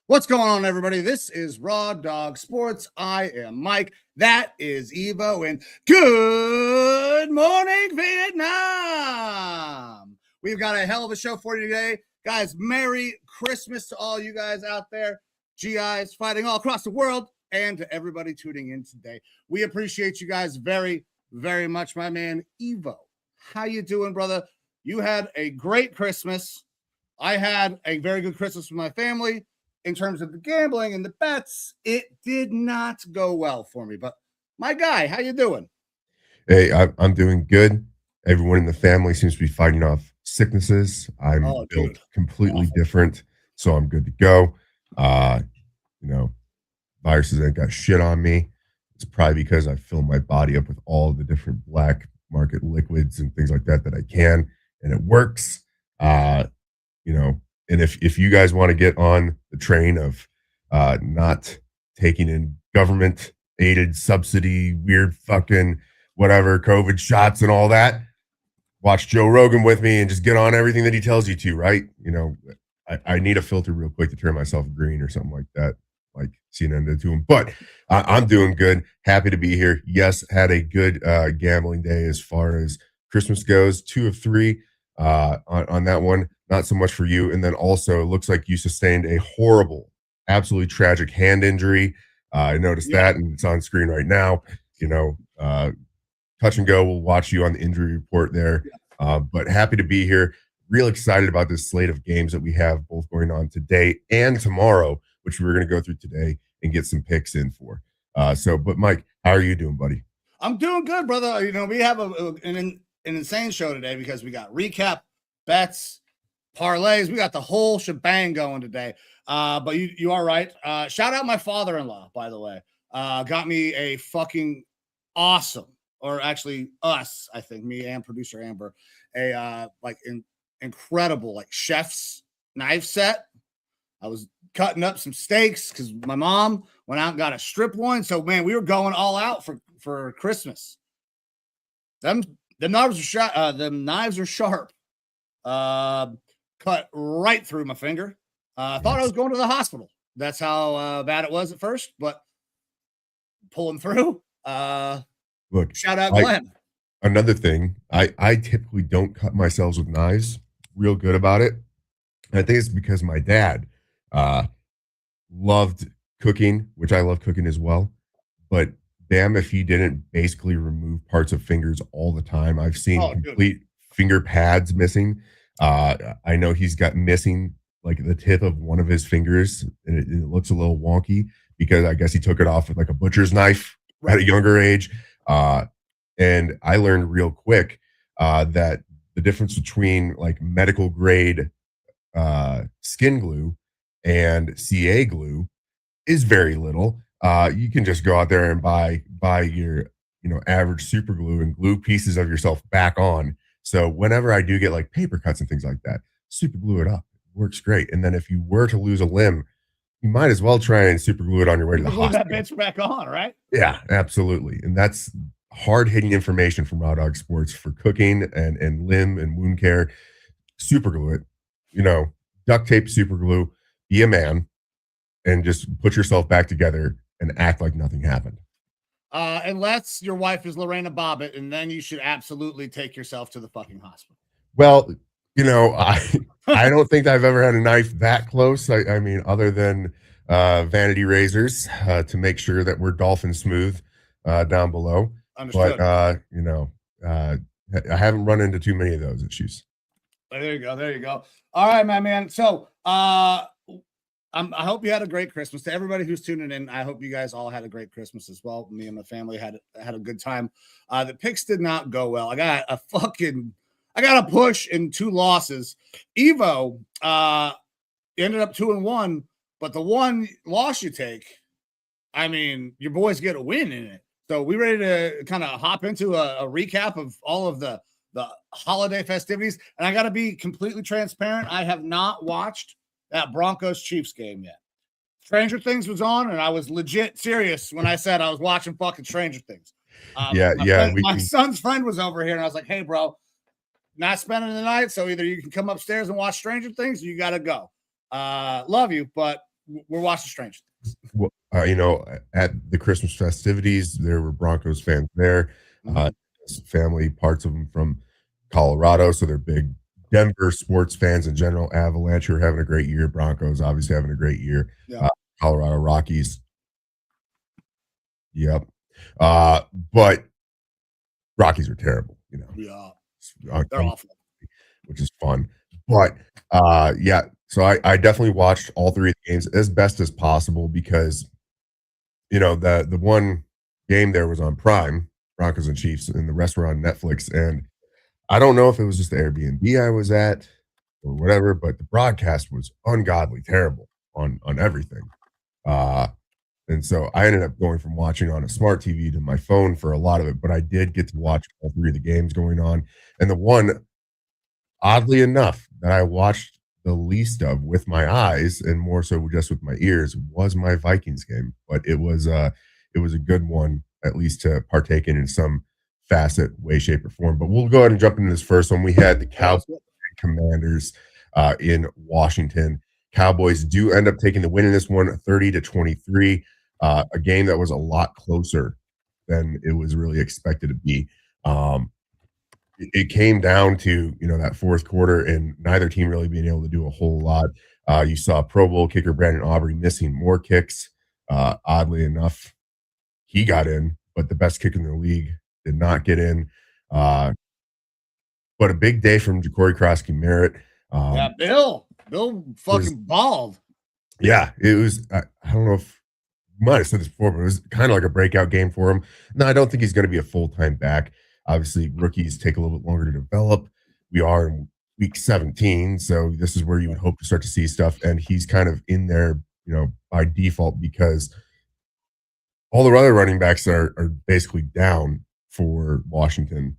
What's going on, everybody? This is Raw Dog Sports. I am Mike. That is Evo. And good morning, Vietnam. We've got a hell of a show for you today. Guys, Merry Christmas to all you guys out there. GIs fighting all across the world, and to everybody tuning in today. We appreciate you guys very, very much. My man, Evo. How you doing, brother? You had a great Christmas. I had a very good Christmas with my family. In terms of the gambling and the bets, it did not go well for me. But my guy, how you doing? Hey, I'm doing good. Everyone in the family seems to be fighting off sicknesses. I'm built completely different, so I'm good to go. Viruses ain't got shit on me. It's probably because I fill my body up with all the different black market liquids and things like that I can, and it works. And if you guys want to get on the train of not taking in government-aided subsidy, weird fucking whatever, COVID shots and all that, watch Joe Rogan with me and just get on everything that he tells you to, right? I need a filter real quick to turn myself green or something like that, like CNN did to him. But I'm doing good. Happy to be here. Yes, had a good gambling day as far as Christmas goes. 2 of 3 on that one. Not so much for you. And then also, it looks like you sustained a horrible, absolutely tragic hand injury. I noticed that, and it's on screen right now. Touch and Go will watch you on the injury report there. But happy to be here. Real excited about this slate of games that we have both going on today and tomorrow, which we're going to go through today and get some picks in for. But Mike, how are you doing, buddy? I'm doing good, brother. We have an insane show today because we got recap, bets, parlays. We got the whole shebang going today. But you are right. Shout out my father-in-law, by the way. Got me a fucking awesome, or actually us, I think, me and producer Amber, incredible chef's knife set. I was cutting up some steaks because my mom went out and got a strip loin. So man, we were going all out for Christmas. Them knives are shot. Them knives are sharp. Cut right through my finger. I thought I was going to the hospital. That's how bad it was at first, but pulling through. Look, shout out Glenn. Another thing, I typically don't cut myself with knives. Real good about it. And I think it's because my dad loved cooking, which I love cooking as well. But damn if he didn't basically remove parts of fingers all the time. I've seen complete finger pads missing. I know he's got missing like the tip of one of his fingers, and it looks a little wonky because I guess he took it off with like a butcher's knife at a younger age. And I learned real quick that the difference between like medical grade skin glue and CA glue is very little. You can just go out there and buy your average super glue and glue pieces of yourself back on. So whenever I do get like paper cuts and things like that, super glue it up. It works great. And then if you were to lose a limb, you might as well try and super glue it on your way to the hospital. That bitch back on, right? Yeah, absolutely. And that's hard-hitting information from Raw Dog Sports for cooking and limb and wound care. Super glue it. Duct tape, super glue. Be a man and just put yourself back together and act like nothing happened. Unless your wife is Lorena Bobbitt, and then you should absolutely take yourself to the fucking hospital. Well, I don't think I've ever had a knife that close. I mean, other than vanity razors to make sure that we're dolphin smooth down below. Understood. But I haven't run into too many of those issues. There you go. All right, my man. So I hope you had a great Christmas. To everybody who's tuning in, I hope you guys all had a great Christmas as well. Me and my family had a good time. The picks did not go well. I got a push in 2 losses. Evo ended up 2-1, but the one loss you take, I mean, your boys get a win in it. So we ready to kind of hop into a recap of all of the holiday festivities. And I got to be completely transparent. I have not watched that Broncos Chiefs game yet. Stranger Things was on, and I was legit serious when I said I was watching fucking Stranger Things. My son's friend was over here, and I was like, "Hey, bro, not spending the night, so either you can come upstairs and watch Stranger Things, or you got to go. Love you, but we're watching Stranger Things." Well, at the Christmas festivities, there were Broncos fans there. Family, parts of them from Colorado, so they're big Denver sports fans in general. Avalanche are having a great year. Broncos obviously having a great year. Yeah. Colorado Rockies. Yep. But Rockies are terrible, Yeah. They're awful. Which is fun. But so I definitely watched all 3 games as best as possible because the one game there was on Prime, Broncos and Chiefs, and the rest were on Netflix. And I don't know if it was just the Airbnb I was at or whatever, but the broadcast was ungodly terrible on everything. And so I ended up going from watching on a smart TV to my phone for a lot of it, but I did get to watch all 3 of the games going on. And the one, oddly enough, that I watched the least of with my eyes and more so just with my ears was my Vikings game. But it was a good one, at least to partake in some facet, way, shape, or form. But we'll go ahead and jump into this first one. We had the Cowboys and Commanders in Washington. Cowboys do end up taking the win in this one, 30-23. A game that was a lot closer than it was really expected to be. It came down to that fourth quarter, and neither team really being able to do a whole lot. You saw Pro Bowl kicker Brandon Aubrey missing more kicks. Oddly enough, he got in, but the best kicker in the league did not get in. But a big day from Ja'Cory Krosky-Merritt. Bill fucking balled. Yeah, it was. I don't know if you might have said this before, but it was kind of like a breakout game for him. No, I don't think he's going to be a full-time back. Obviously, rookies take a little bit longer to develop. We are in week 17, so this is where you would hope to start to see stuff. And he's kind of in there, by default because all the other running backs are basically down for Washington.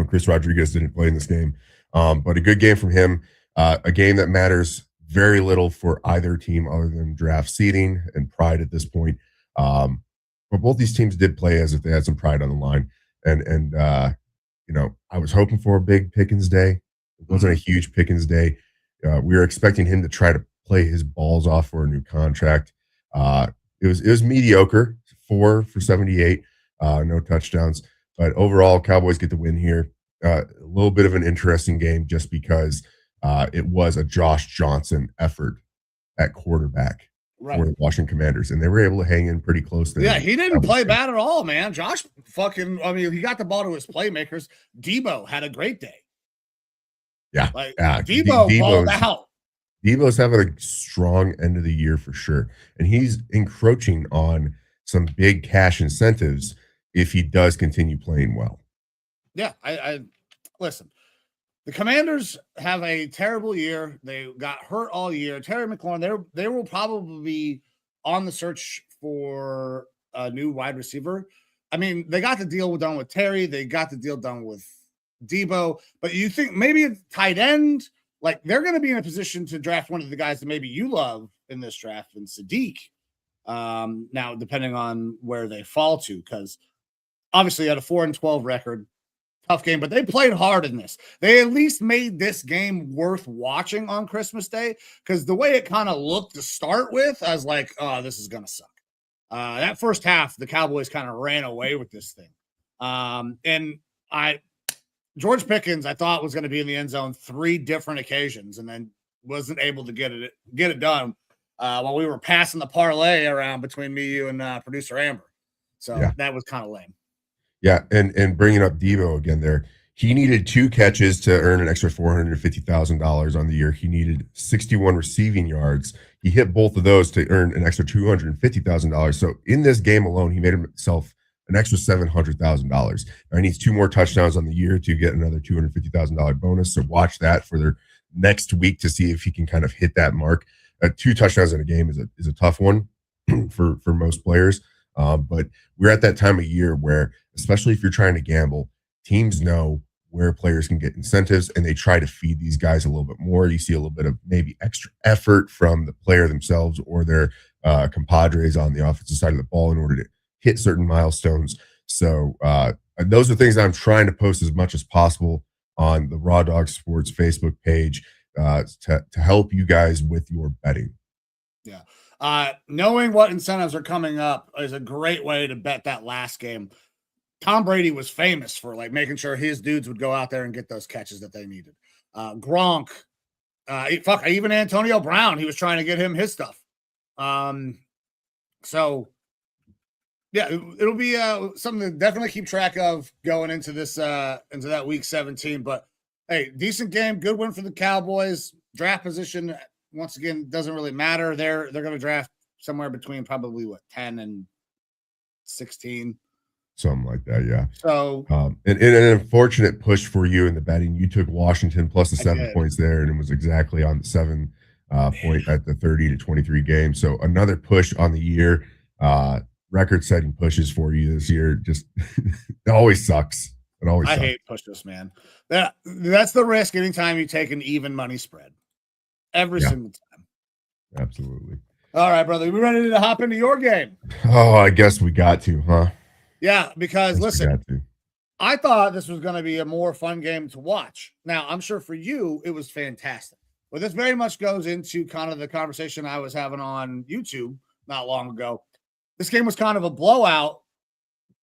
Chris Rodriguez didn't play in this game, but a good game from him. A game that matters very little for either team other than draft seeding and pride at this point. But both these teams did play as if they had some pride on the line. And I was hoping for a big Pickens day. It wasn't a huge Pickens day. We were expecting him to try to play his balls off for a new contract. It was mediocre, 4 for 78, no touchdowns. But overall, Cowboys get the win here. A little bit of an interesting game just because it was a Josh Johnson effort at quarterback for the Washington Commanders, and they were able to hang in pretty close there. Yeah, he didn't play bad at all, man. Josh he got the ball to his playmakers. Debo had a great day. Yeah. Debo balled out. Debo's having a strong end of the year for sure, and he's encroaching on some big cash incentives if he does continue playing well. Yeah, I listen. The Commanders have a terrible year. They got hurt all year. Terry McLaurin, they will probably be on the search for a new wide receiver. I mean, they got the deal done with Terry. They got the deal done with Debo. But you think maybe a tight end, like they're going to be in a position to draft one of the guys that maybe you love in this draft, in Sadiq. Now, depending on where they fall to, because obviously had a 4-12 record. Tough game, but they played hard in this. They at least made this game worth watching on Christmas Day, because the way it kind of looked to start with, I was like, oh, this is going to suck. That first half, the Cowboys kind of ran away with this thing. And George Pickens, I thought was going to be in the end zone 3 different occasions and then wasn't able to get it done while we were passing the parlay around between me, you, and producer Amber. So That was kind of lame. Yeah, and bringing up Devo again there, He needed 2 catches to earn an extra $450,000 on the year. He needed 61 receiving yards. He hit both of those to earn an extra $250,000. So in this game alone, he made himself an extra $700,000. He needs 2 more touchdowns on the year to get another $250,000 bonus. So watch that for their next week to see if he can kind of hit that mark. 2 touchdowns in a game is a tough one for most players. But we're at that time of year where, especially if you're trying to gamble, teams know where players can get incentives and they try to feed these guys a little bit more. You see a little bit of maybe extra effort from the player themselves or their compadres on the offensive side of the ball in order to hit certain milestones. So those are things I'm trying to post as much as possible on the Raw Dog Sports Facebook page to help you guys with your betting. Yeah. Knowing what incentives are coming up is a great way to bet that last game. Tom Brady was famous for like making sure his dudes would go out there and get those catches that they needed. Gronk, even Antonio Brown, he was trying to get him his stuff. So yeah, it'll be something to definitely keep track of going into this into that week 17. But hey, decent game, good win for the Cowboys. Draft position once again doesn't really matter. They're going to draft somewhere between probably 10 and 16. Something like that, yeah. So, and an unfortunate push for you in the betting. You took Washington plus the 7 points there, and it was exactly on the 7 point at the 30 to 23 game. So another push on the year, record-setting pushes for you this year. Just it always sucks. I hate pushes, man. That's the risk anytime you take an even money spread. Every single time. Absolutely. All right, brother. We ready to hop into your game? Oh, I guess we got to, huh? Yeah, because listen, I thought this was going to be a more fun game to watch. Now, I'm sure for you, it was fantastic. But this very much goes into kind of the conversation I was having on YouTube not long ago. This game was kind of a blowout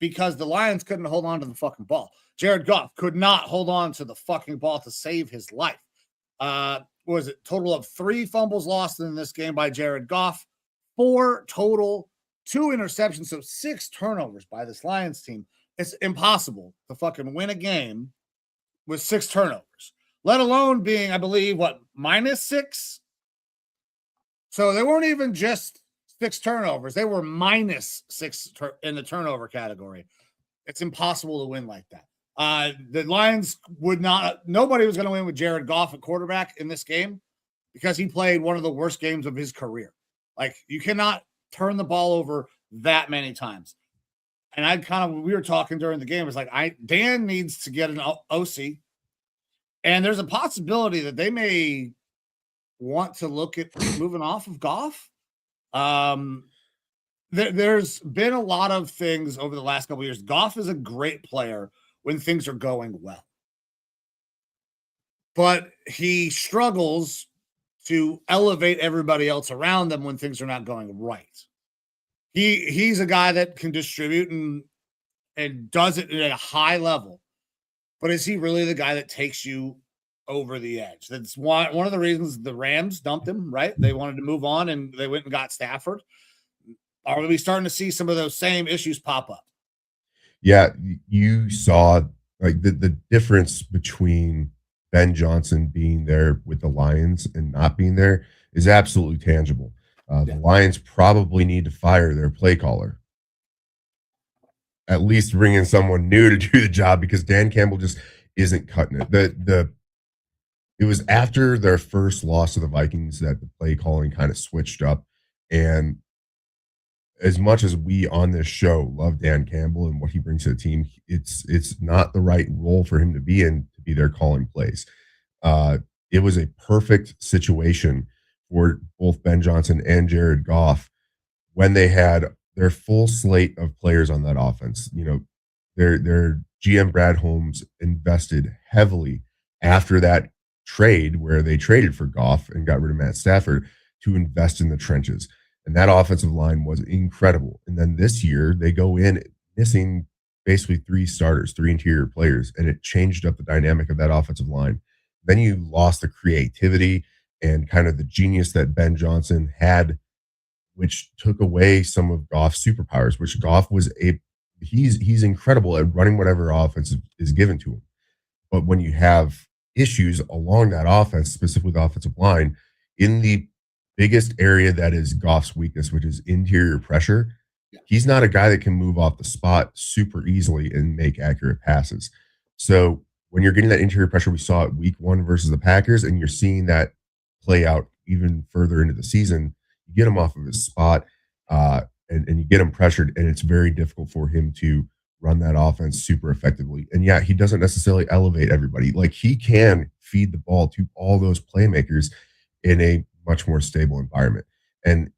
because the Lions couldn't hold on to the fucking ball. Jared Goff could not hold on to the fucking ball to save his life. What was it? Total of 3 fumbles lost in this game by Jared Goff, 4 total, 2 interceptions, so 6 turnovers by this Lions team. It's impossible to fucking win a game with 6 turnovers, let alone being, I believe, -6? So they weren't even just 6 turnovers. They were -6 in the turnover category. It's impossible to win like that. The Lions nobody was going to win with Jared Goff at quarterback in this game because he played one of the worst games of his career. Like, you cannot turn the ball over that many times. And we were talking during the game. It's like, Dan needs to get an OC, and there's a possibility that they may want to look at moving off of Goff. There's been a lot of things over the last couple of years. Goff is a great player when things are going well, but he struggles to elevate everybody else around them when things are not going right. He's a guy that can distribute and does it at a high level, but is he really the guy that takes you over the edge? That's one of the reasons the Rams dumped him, right? They wanted to move on and they went and got Stafford. Are we starting to see some of those same issues pop up? Yeah, you saw like the difference between Ben Johnson being there with the Lions and not being there is absolutely tangible. The Lions probably need to fire their play caller. At least bring in someone new to do the job because Dan Campbell just isn't cutting it. It was after their first loss to the Vikings that the play calling kind of switched up. And as much as we on this show love Dan Campbell and what he brings to the team, it's not the right role for him to be in to be there calling plays. It was a perfect situation for both Ben Johnson and Jared Goff when they had their full slate of players on that offense. You know, their GM Brad Holmes invested heavily after that trade where they traded for Goff and got rid of Matt Stafford to invest in the trenches. And that offensive line was incredible. And then this year they go in missing basically 3 starters, 3 interior players, and it changed up the dynamic of that offensive line. Then you lost the creativity and kind of the genius that Ben Johnson had, which took away some of Goff's superpowers, which Goff was he's incredible at running whatever offense is given to him. But when you have issues along that offense, specifically the offensive line, in the biggest area that is Goff's weakness, which is interior pressure, he's not a guy that can move off the spot super easily and make accurate passes. So when you're getting that interior pressure, we saw it week 1 versus the Packers, and you're seeing that play out even further into the season. You get him off of his spot, and you get him pressured, and it's very difficult for him to run that offense super effectively. And yeah, he doesn't necessarily elevate everybody. Like, he can feed the ball to all those playmakers in a much more stable environment. And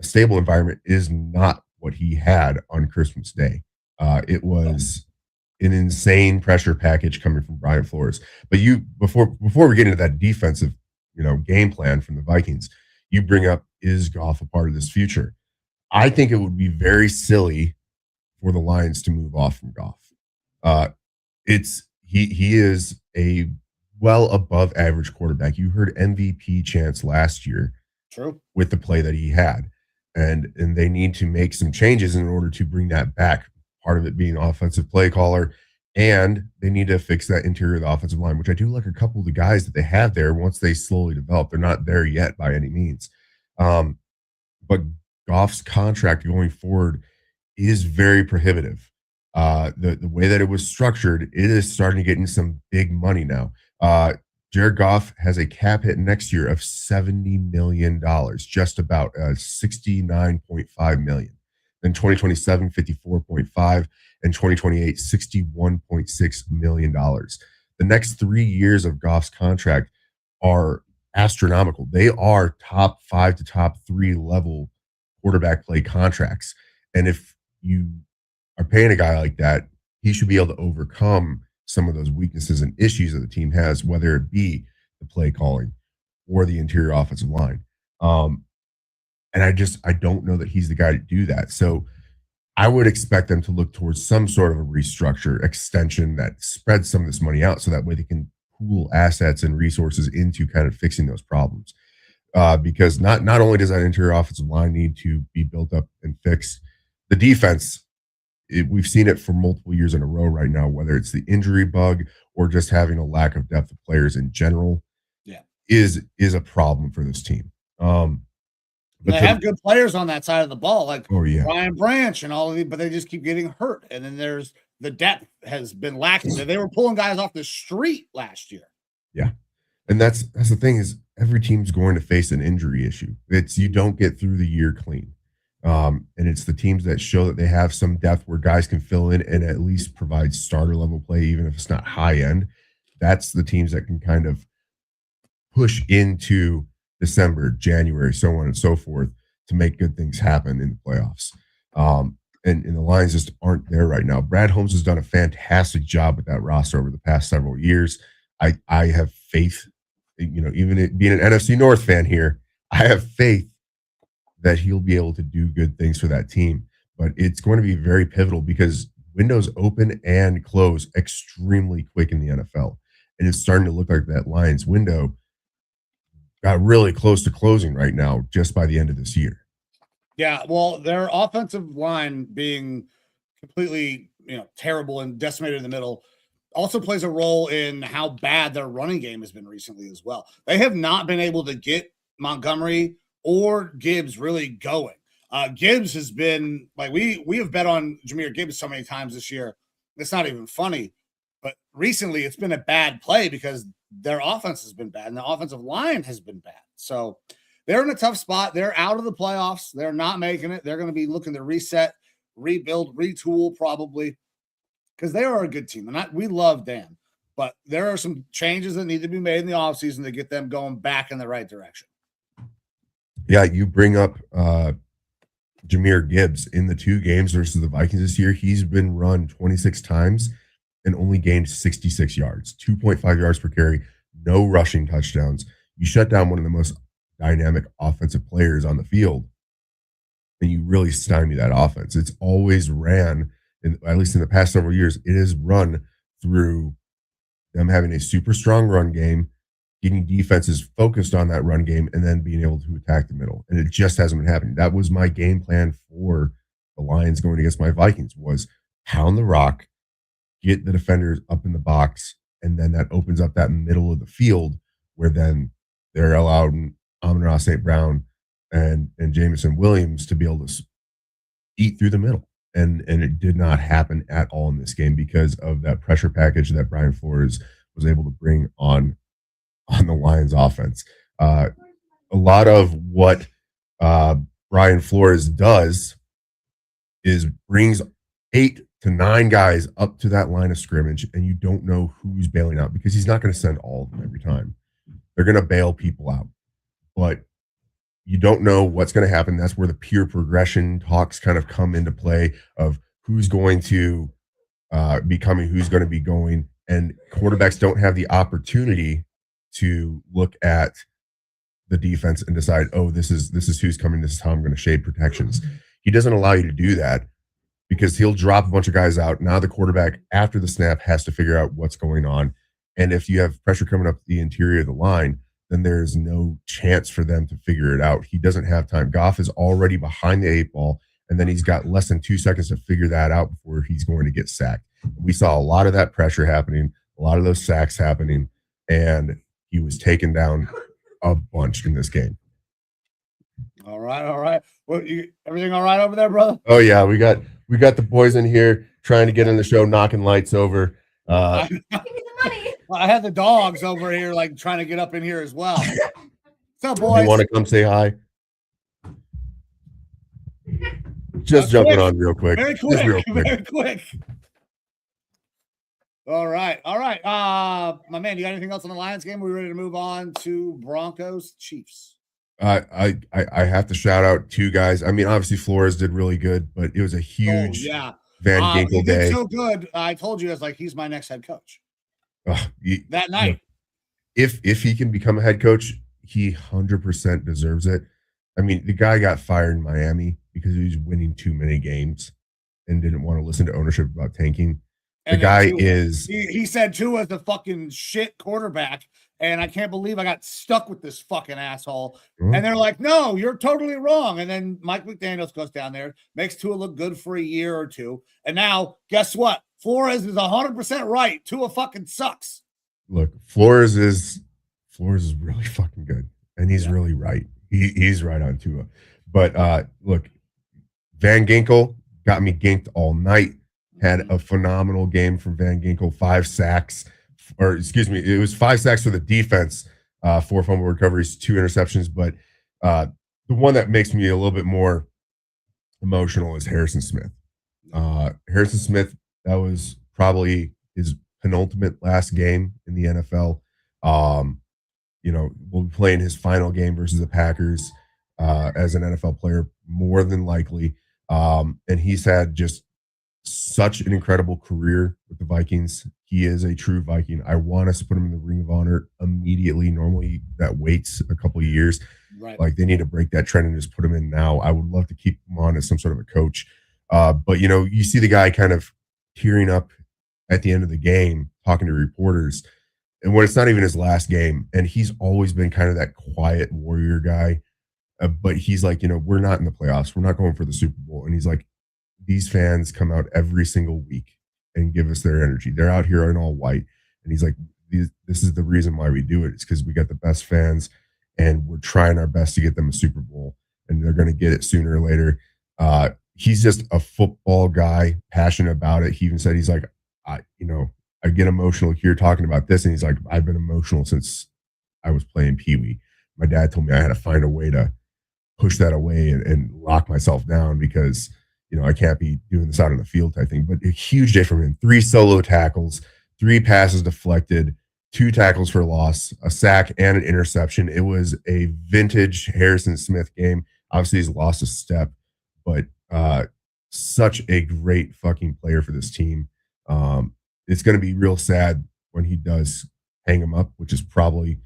a stable environment is not what he had on Christmas Day. It was an insane pressure package coming from Brian Flores. But before we get into that defensive, game plan from the Vikings, you bring up, is Goff a part of this future? I think it would be very silly for the Lions to move off from Goff. He is a well above average quarterback. You heard MVP chants last year. True. With the play that he had. And they need to make some changes in order to bring that back. Part of it being offensive play caller, and they need to fix that interior of the offensive line, which I do like a couple of the guys that they have there once they slowly develop. They're not there yet by any means. But Goff's contract going forward is very prohibitive. The way that it was structured, it is starting to get into some big money now. Jared Goff has a cap hit next year of $70 million, just about $69.5 million. Then 2027, 54.5, and 2028, $61.6 million. The next 3 years of Goff's contract are astronomical. They are top 5 to top 3 level quarterback play contracts. And if you are paying a guy like that, he should be able to overcome some of those weaknesses and issues that the team has, whether it be the play calling or the interior offensive line. And I don't know that he's the guy to do that. So I would expect them to look towards some sort of a restructure extension that spreads some of this money out so that way they can pool assets and resources into kind of fixing those problems. Because not only does that interior offensive line need to be built up and fixed, the defense, we've seen it for multiple years in a row right now, whether it's the injury bug or just having a lack of depth of players in general, is a problem for this team. But they have good players on that side of the ball, like Brian Branch and all of these, but they just keep getting hurt. And then there's the depth has been lacking. They were pulling guys off the street last year. Yeah. And that's the thing, is every team's going to face an injury issue. You don't get through the year clean. And it's the teams that show that they have some depth where guys can fill in and at least provide starter level play, even if it's not high end. That's the teams that can kind of push into December, January, so on and so forth, to make good things happen in the playoffs. And the Lions just aren't there right now. Brad Holmes has done a fantastic job with that roster over the past several years. I have faith, even being an NFC North fan here, I have faith that he'll be able to do good things for that team. But it's going to be very pivotal because windows open and close extremely quick in the NFL. And it's starting to look like that Lions window got really close to closing right now, just by the end of this year. Yeah, well, their offensive line being completely, terrible and decimated in the middle also plays a role in how bad their running game has been recently as well. They have not been able to get Montgomery or Gibbs really going. Gibbs has been like, we have bet on Jahmyr Gibbs so many times this year. It's not even funny, but recently it's been a bad play because their offense has been bad and the offensive line has been bad. So they're in a tough spot. They're out of the playoffs. They're not making it. They're going to be looking to reset, rebuild, retool probably, because they are a good team. And we love Dan, but there are some changes that need to be made in the offseason to get them going back in the right direction. Yeah, you bring up Jahmyr Gibbs in the 2 games versus the Vikings this year. He's been run 26 times and only gained 66 yards, 2.5 yards per carry, no rushing touchdowns. You shut down one of the most dynamic offensive players on the field, and you really stymie that offense. It's always ran, at least in the past several years, it is run through them having a super strong run game, getting defenses focused on that run game, and then being able to attack the middle. And it just hasn't been happening. That was my game plan for the Lions going against my Vikings, was pound the rock, get the defenders up in the box, and then that opens up that middle of the field where then they're allowing Amon-Ra St. Brown and Jameson Williams to be able to eat through the middle. And it did not happen at all in this game because of that pressure package that Brian Flores was able to bring on the Lions offense. A lot of what Brian Flores does is brings 8 to 9 guys up to that line of scrimmage, and you don't know who's bailing out because he's not going to send all of them every time. They're going to bail people out, but you don't know what's going to happen. That's where the peer progression talks kind of come into play of who's going to be coming, who's going to be going, and quarterbacks don't have the opportunity to look at the defense and decide, oh, this is who's coming. This is how I'm going to shade protections. He doesn't allow you to do that because he'll drop a bunch of guys out. Now the quarterback after the snap has to figure out what's going on. And if you have pressure coming up the interior of the line, then there's no chance for them to figure it out. He doesn't have time. Goff is already behind the 8 ball, and then he's got less than 2 seconds to figure that out before he's going to get sacked. We saw a lot of that pressure happening, a lot of those sacks happening, and he was taken down a bunch in this game. All right. Well, everything all right over there, brother? Oh yeah, we got the boys in here trying to get in the show, knocking lights over. I had the dogs over here, like trying to get up in here as well. What's up, boys? You want to come say hi? Just jumping on real quick. Very quick. All right. My man, you got anything else on the Lions game? Are we ready to move on to Broncos Chiefs? I have to shout out 2 guys. I mean, obviously Flores did really good, but it was a huge Van Ginkel day. So good. I told you, I was like, he's my next head coach. That night. If he can become a head coach, he 100% deserves it. I mean, the guy got fired in Miami because he was winning too many games and didn't want to listen to ownership about tanking. The guy he said Tua's a fucking shit quarterback, and I can't believe I got stuck with this fucking asshole. Mm-hmm. And they're like, no, you're totally wrong. And then Mike McDaniels goes down there, makes Tua look good for a year or two. And now, guess what? Flores is 100% right. Tua fucking sucks. Look, Flores is really fucking good, and he's really right. He's right on Tua. But look, Van Ginkel got me ginked all night. Had a phenomenal game from Van Ginkel, 5 sacks, or excuse me, it was 5 sacks for the defense, 4 fumble recoveries, 2 interceptions. But the one that makes me a little bit more emotional is Harrison Smith. Harrison Smith, that was probably his penultimate last game in the NFL. We'll be playing his final game versus the Packers as an NFL player, more than likely. And he's had just such an incredible career with the Vikings. He is a true Viking. I want us to put him in the Ring of Honor immediately. Normally that waits a couple of years. Right. Like they need to break that trend and just put him in now. I would love to keep him on as some sort of a coach. But you see the guy kind of tearing up at the end of the game, talking to reporters, and when it's not even his last game. And he's always been kind of that quiet warrior guy. But he's like, we're not in the playoffs. We're not going for the Super Bowl. And he's like, these fans come out every single week and give us their energy. They're out here in all white. And he's like, this is the reason why we do it. It's because we got the best fans and we're trying our best to get them a Super Bowl, and they're going to get it sooner or later. He's just a football guy, passionate about it. He even said, he's like, I get emotional here talking about this. And he's like, I've been emotional since I was playing Pee Wee. My dad told me I had to find a way to push that away and lock myself down because I can't be doing this out on the field type thing. But a huge day from him. 3 solo tackles, 3 passes deflected, 2 tackles for loss, a sack, and an interception. It was a vintage Harrison Smith game. Obviously, he's lost a step, but such a great fucking player for this team. It's going to be real sad when he does hang him up, which is probably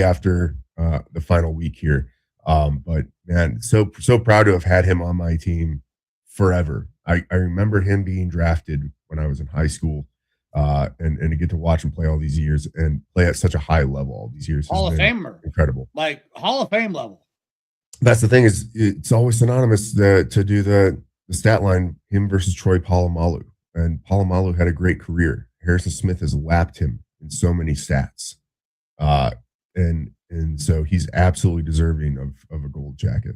after the final week here. But man, so proud to have had him on my team forever. I remember him being drafted when I was in high school, and to get to watch him play all these years and play at such a high level all these years. Hall of Famer. Incredible. Like Hall of Fame level. That's the thing, is it's always synonymous to do the stat line, him versus Troy Polamalu. And Polamalu had a great career. Harrison Smith has lapped him in so many stats. And so he's absolutely deserving of a gold jacket.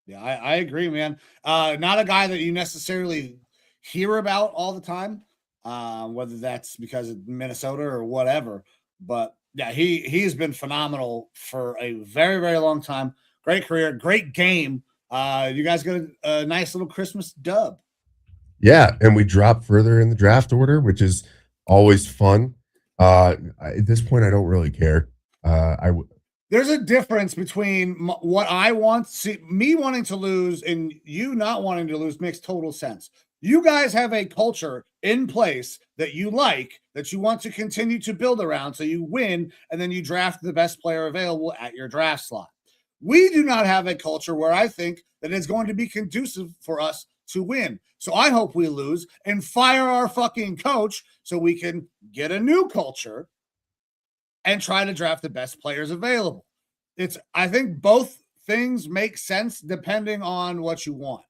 Yeah, I agree, man. Not a guy that you necessarily hear about all the time, whether that's because of Minnesota or whatever. But yeah, he's been phenomenal for a very, very long time. Great career, great game. You guys got a nice little Christmas dub. Yeah, and we drop further in the draft order, which is always fun. At this point, I don't really care. There's a difference between what I want, me wanting to lose and you not wanting to lose makes total sense. You guys have a culture in place that you like, that you want to continue to build around. So you win and then you draft the best player available at your draft slot. We do not have a culture where I think that it's going to be conducive for us to win. So I hope we lose and fire our fucking coach so we can get a new culture and try to draft the best players available. I think both things make sense depending on what you want,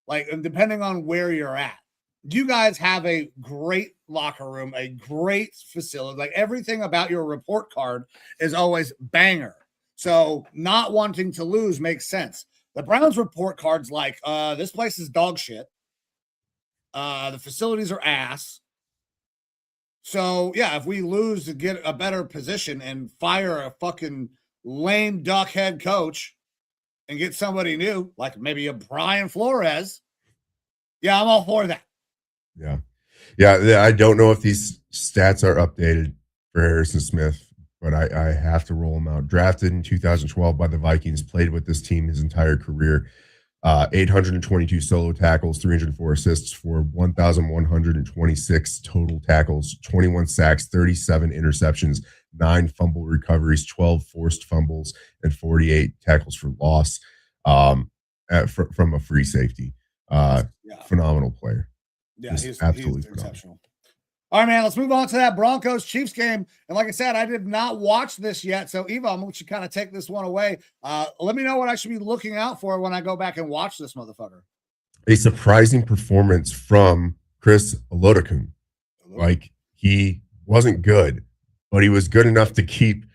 and depending on where you're at. You guys have a great locker room, a great facility. Like everything about your report card is always banger. So not wanting to lose makes sense. The Browns report card's like, this place is dog shit. The facilities are ass. So, yeah, if we lose to get a better position and fire a fucking lame duck head coach and get somebody new, like maybe a Brian Flores, yeah, I'm all for that. Yeah. Yeah, I don't know if these stats are updated for Harrison Smith, but I have to roll them out. Drafted in 2012 by the Vikings, played with this team his entire career. 822 solo tackles, 304 assists for 1,126 total tackles, 21 sacks, 37 interceptions, 9 fumble recoveries, 12 forced fumbles, and 48 tackles for loss from a free safety. Phenomenal player. Yeah, he's absolutely exceptional. All right, man, let's move on to that Broncos-Chiefs game. And like I said, I did not watch this yet. So, Eva, I'm going to let you kind of take this one away. Let me know what I should be looking out for when I go back and watch this motherfucker. A surprising performance from Chris Olodokun. Like, he wasn't good, but he was good enough to keep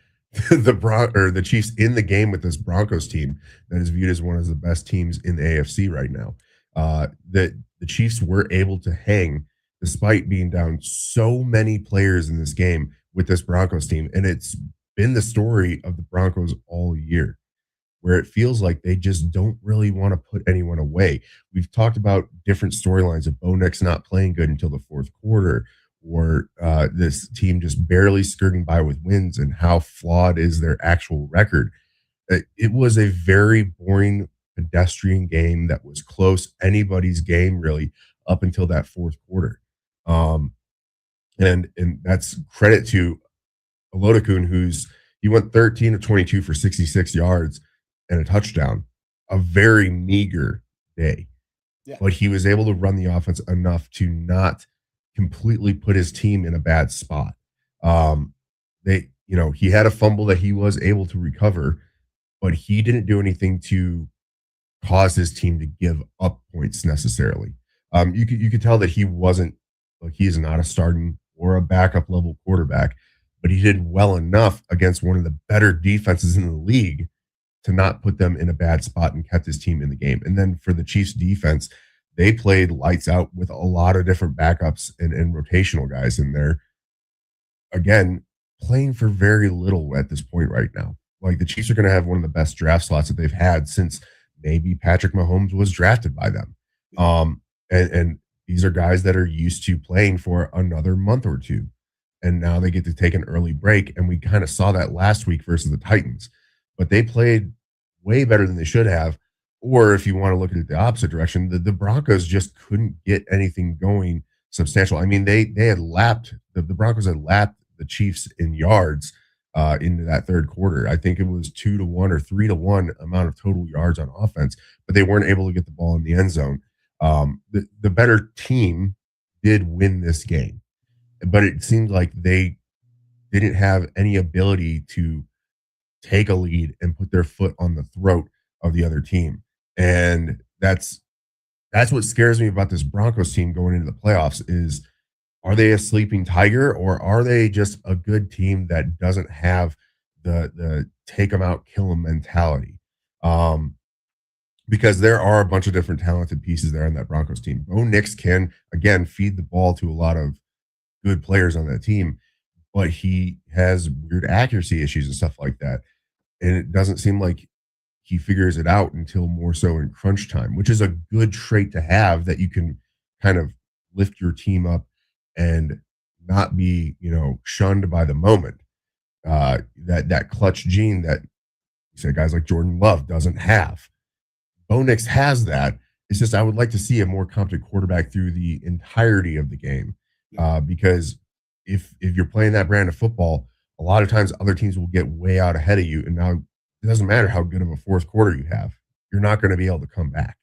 the Chiefs in the game with this Broncos team that is viewed as one of the best teams in the AFC right now. The Chiefs were able to hang despite being down so many players in this game with this Broncos team. And it's been the story of the Broncos all year, where it feels like they just don't really want to put anyone away. We've talked about different storylines of Bo Nix not playing good until the fourth quarter, or this team just barely skirting by with wins, and how flawed is their actual record. It was a very boring, pedestrian game that was close, anybody's game really, up until that fourth quarter. And that's credit to Olodokun, he went 13 of 22 for 66 yards and a touchdown, a very meager day. Yeah. But he was able to run the offense enough to not completely put his team in a bad spot. He had a fumble that he was able to recover, but he didn't do anything to cause his team to give up points necessarily. You could tell that he is not a starting or a backup level quarterback, but he did well enough against one of the better defenses in the league to not put them in a bad spot and kept his team in the game. And then for the Chiefs defense, they played lights out with a lot of different backups and rotational guys in there. Again, playing for very little at this point right now. Like, the Chiefs are going to have one of the best draft slots that they've had since maybe Patrick Mahomes was drafted by them. And these are guys that are used to playing for another month or two. And now they get to take an early break. And we kind of saw that last week versus the Titans. But they played way better than they should have. Or if you want to look at it the opposite direction, the Broncos just couldn't get anything going substantial. I mean, they had lapped, the Broncos had lapped the Chiefs in yards into that third quarter. I think it was 2-1 or 3-1 amount of total yards on offense, but they weren't able to get the ball in the end zone. The better team did win this game, but it seemed like they didn't have any ability to take a lead and put their foot on the throat of the other team. And that's what scares me about this Broncos team going into the playoffs is are they a sleeping tiger, or are they just a good team that doesn't have the take them out, kill them mentality? Because there are a bunch of different talented pieces there on that Broncos team. Bo Nix can, again, feed the ball to a lot of good players on that team, but he has weird accuracy issues and stuff like that. And it doesn't seem like he figures it out until more so in crunch time, which is a good trait to have, that you can kind of lift your team up and not be, shunned by the moment. That clutch gene that you said guys like Jordan Love doesn't have. Bo Nix has that. It's just I would like to see a more competent quarterback through the entirety of the game, because if you're playing that brand of football, a lot of times other teams will get way out ahead of you, and now it doesn't matter how good of a fourth quarter you have, you're not going to be able to come back.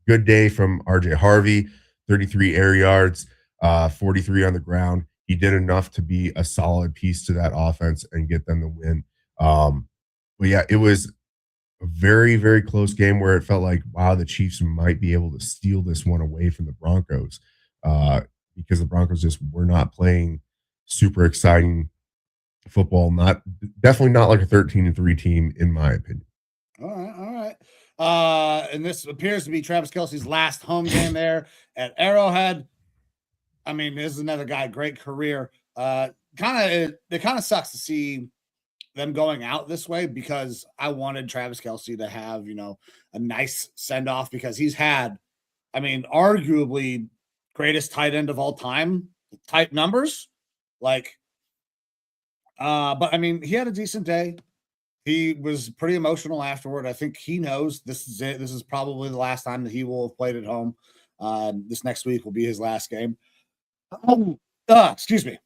Good day from RJ Harvey, 33 air yards, 43 on the ground. He did enough to be a solid piece to that offense and get them the win. But yeah, it was a very, very close game where it felt like, wow, the Chiefs might be able to steal this one away from the Broncos, because the Broncos just were not playing super exciting football. Definitely not like a 13-3 team, in my opinion. All right. And this appears to be Travis Kelce's last home game there at Arrowhead. I mean, this is another guy, great career. It kind of sucks to see them going out this way, because I wanted Travis Kelce to have, a nice send off, because he's had, arguably greatest tight end of all time, tight numbers. But he had a decent day. He was pretty emotional afterward. I think he knows this is it. This is probably the last time that he will have played at home. This next week will be his last game. Excuse me.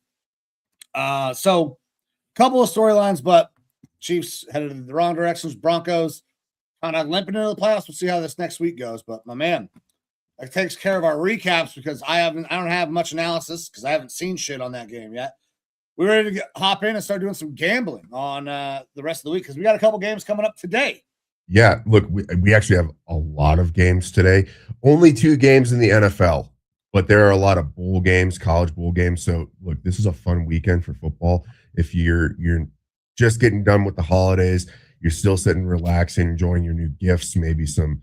So couple of storylines, but Chiefs headed in the wrong directions. Broncos kind of limping into the playoffs. We'll see how this next week goes. But my man, that takes care of our recaps, because I don't have much analysis because I haven't seen shit on that game yet. We're ready to hop in and start doing some gambling on the rest of the week, because we got a couple games coming up today. Yeah, look, we actually have a lot of games today. Only 2 games in the NFL, but there are a lot of bowl games, college bowl games. So look, this is a fun weekend for football. If you're just getting done with the holidays, you're still sitting, relaxing, enjoying your new gifts, maybe some,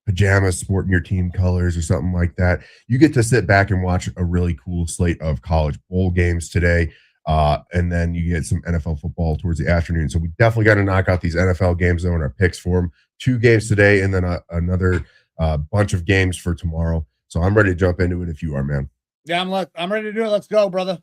pajamas sporting your team colors or something like that, you get to sit back and watch a really cool slate of college bowl games today. And then you get some NFL football towards the afternoon. So we definitely got to knock out these NFL games, though, in our picks for them. 2 games today, and then another bunch of games for tomorrow. So I'm ready to jump into it if you are, man. Yeah, I'm ready to do it. Let's go, brother.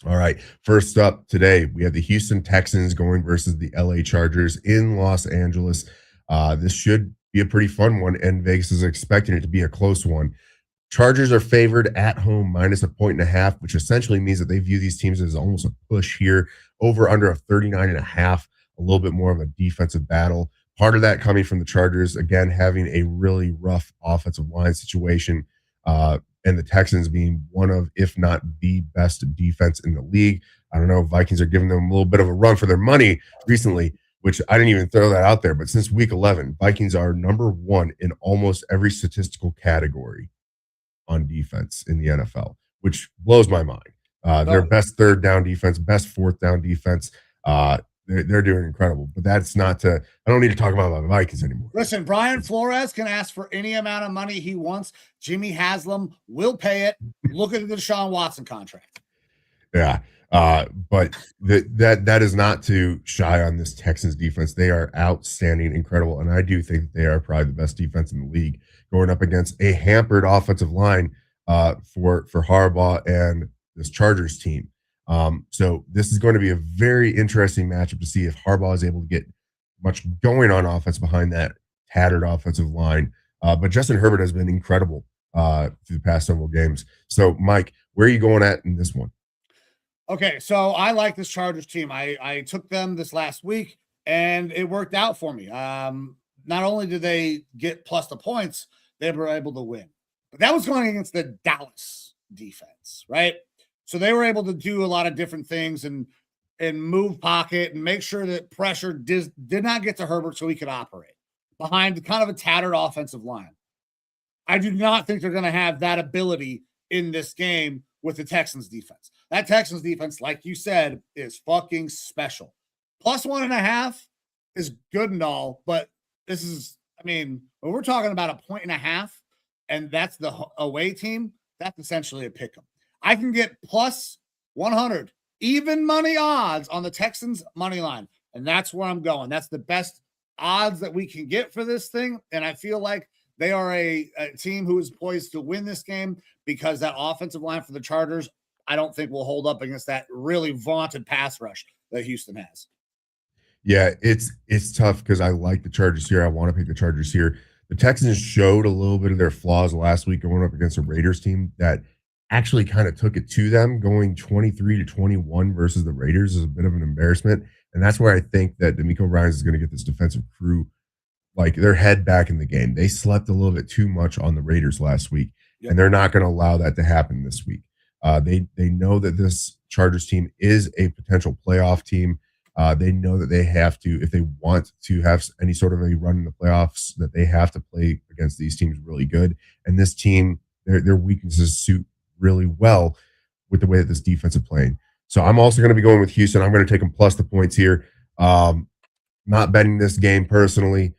All right. First up today, we have the Houston Texans going versus the LA Chargers in Los Angeles. This should be a pretty fun one, and Vegas is expecting it to be a close one. Chargers are favored at home -1.5, which essentially means that they view these teams as almost a push here. Over under a 39.5, a little bit more of a defensive battle. Part of that coming from the Chargers, again, having a really rough offensive line situation, and the Texans being one of, if not the best defense in the league. I don't know, Vikings are giving them a little bit of a run for their money recently, which I didn't even throw that out there. But since week 11, Vikings are number 1 in almost every statistical category on defense in the NFL, which blows my mind. Their best third down defense, best fourth down defense. They're doing incredible, but that's not to, I don't need to talk about the Vikings anymore. Listen, Brian Flores can ask for any amount of money he wants. Jimmy Haslam will pay it. Look at the Deshaun Watson contract. Yeah. But that is not to shy on this Texans defense. They are outstanding, incredible. And I do think that they are probably the best defense in the league, going up against a hampered offensive line for Harbaugh and this Chargers team. So this is going to be a very interesting matchup to see if Harbaugh is able to get much going on offense behind that tattered offensive line. But Justin Herbert has been incredible through the past several games. So, Mike, where are you going at in this one? Okay, so I like this Chargers team. I took them this last week, and it worked out for me. Not only did they get plus the points, they were able to win. But that was going against the Dallas defense, right? So they were able to do a lot of different things and move pocket and make sure that pressure did not get to Herbert so he could operate behind kind of a tattered offensive line. I do not think they're going to have that ability in this game with the Texans defense. That Texans defense, like you said, is fucking special. Plus 1.5 is good and all, but this is, I mean, when we're talking about 1.5, and that's the away team, that's essentially a pick 'em. I can get plus 100 even money odds on the Texans money line, and that's where I'm going. That's the best odds that we can get for this thing, and I feel like they are a team who is poised to win this game because that offensive line for the Chargers, I don't think will hold up against that really vaunted pass rush that Houston has. Yeah, it's tough because I like the Chargers here. I want to pick the Chargers here. The Texans showed a little bit of their flaws last week going up against a Raiders team that actually kind of took it to them, going 23-21 versus the Raiders is a bit of an embarrassment. And that's where I think that D'Amico Ryans is going to get this defensive crew, like their head back in the game. They slept a little bit too much on the Raiders last week, and they're not going to allow that to happen this week. They know that this Chargers team is a potential playoff team. They know that they have to, if they want to have any sort of a run in the playoffs, that they have to play against these teams really good. And this team, their weaknesses suit really well with the way that this defense is playing. So I'm also going to be going with Houston. I'm going to take them plus the points here. Not betting this game personally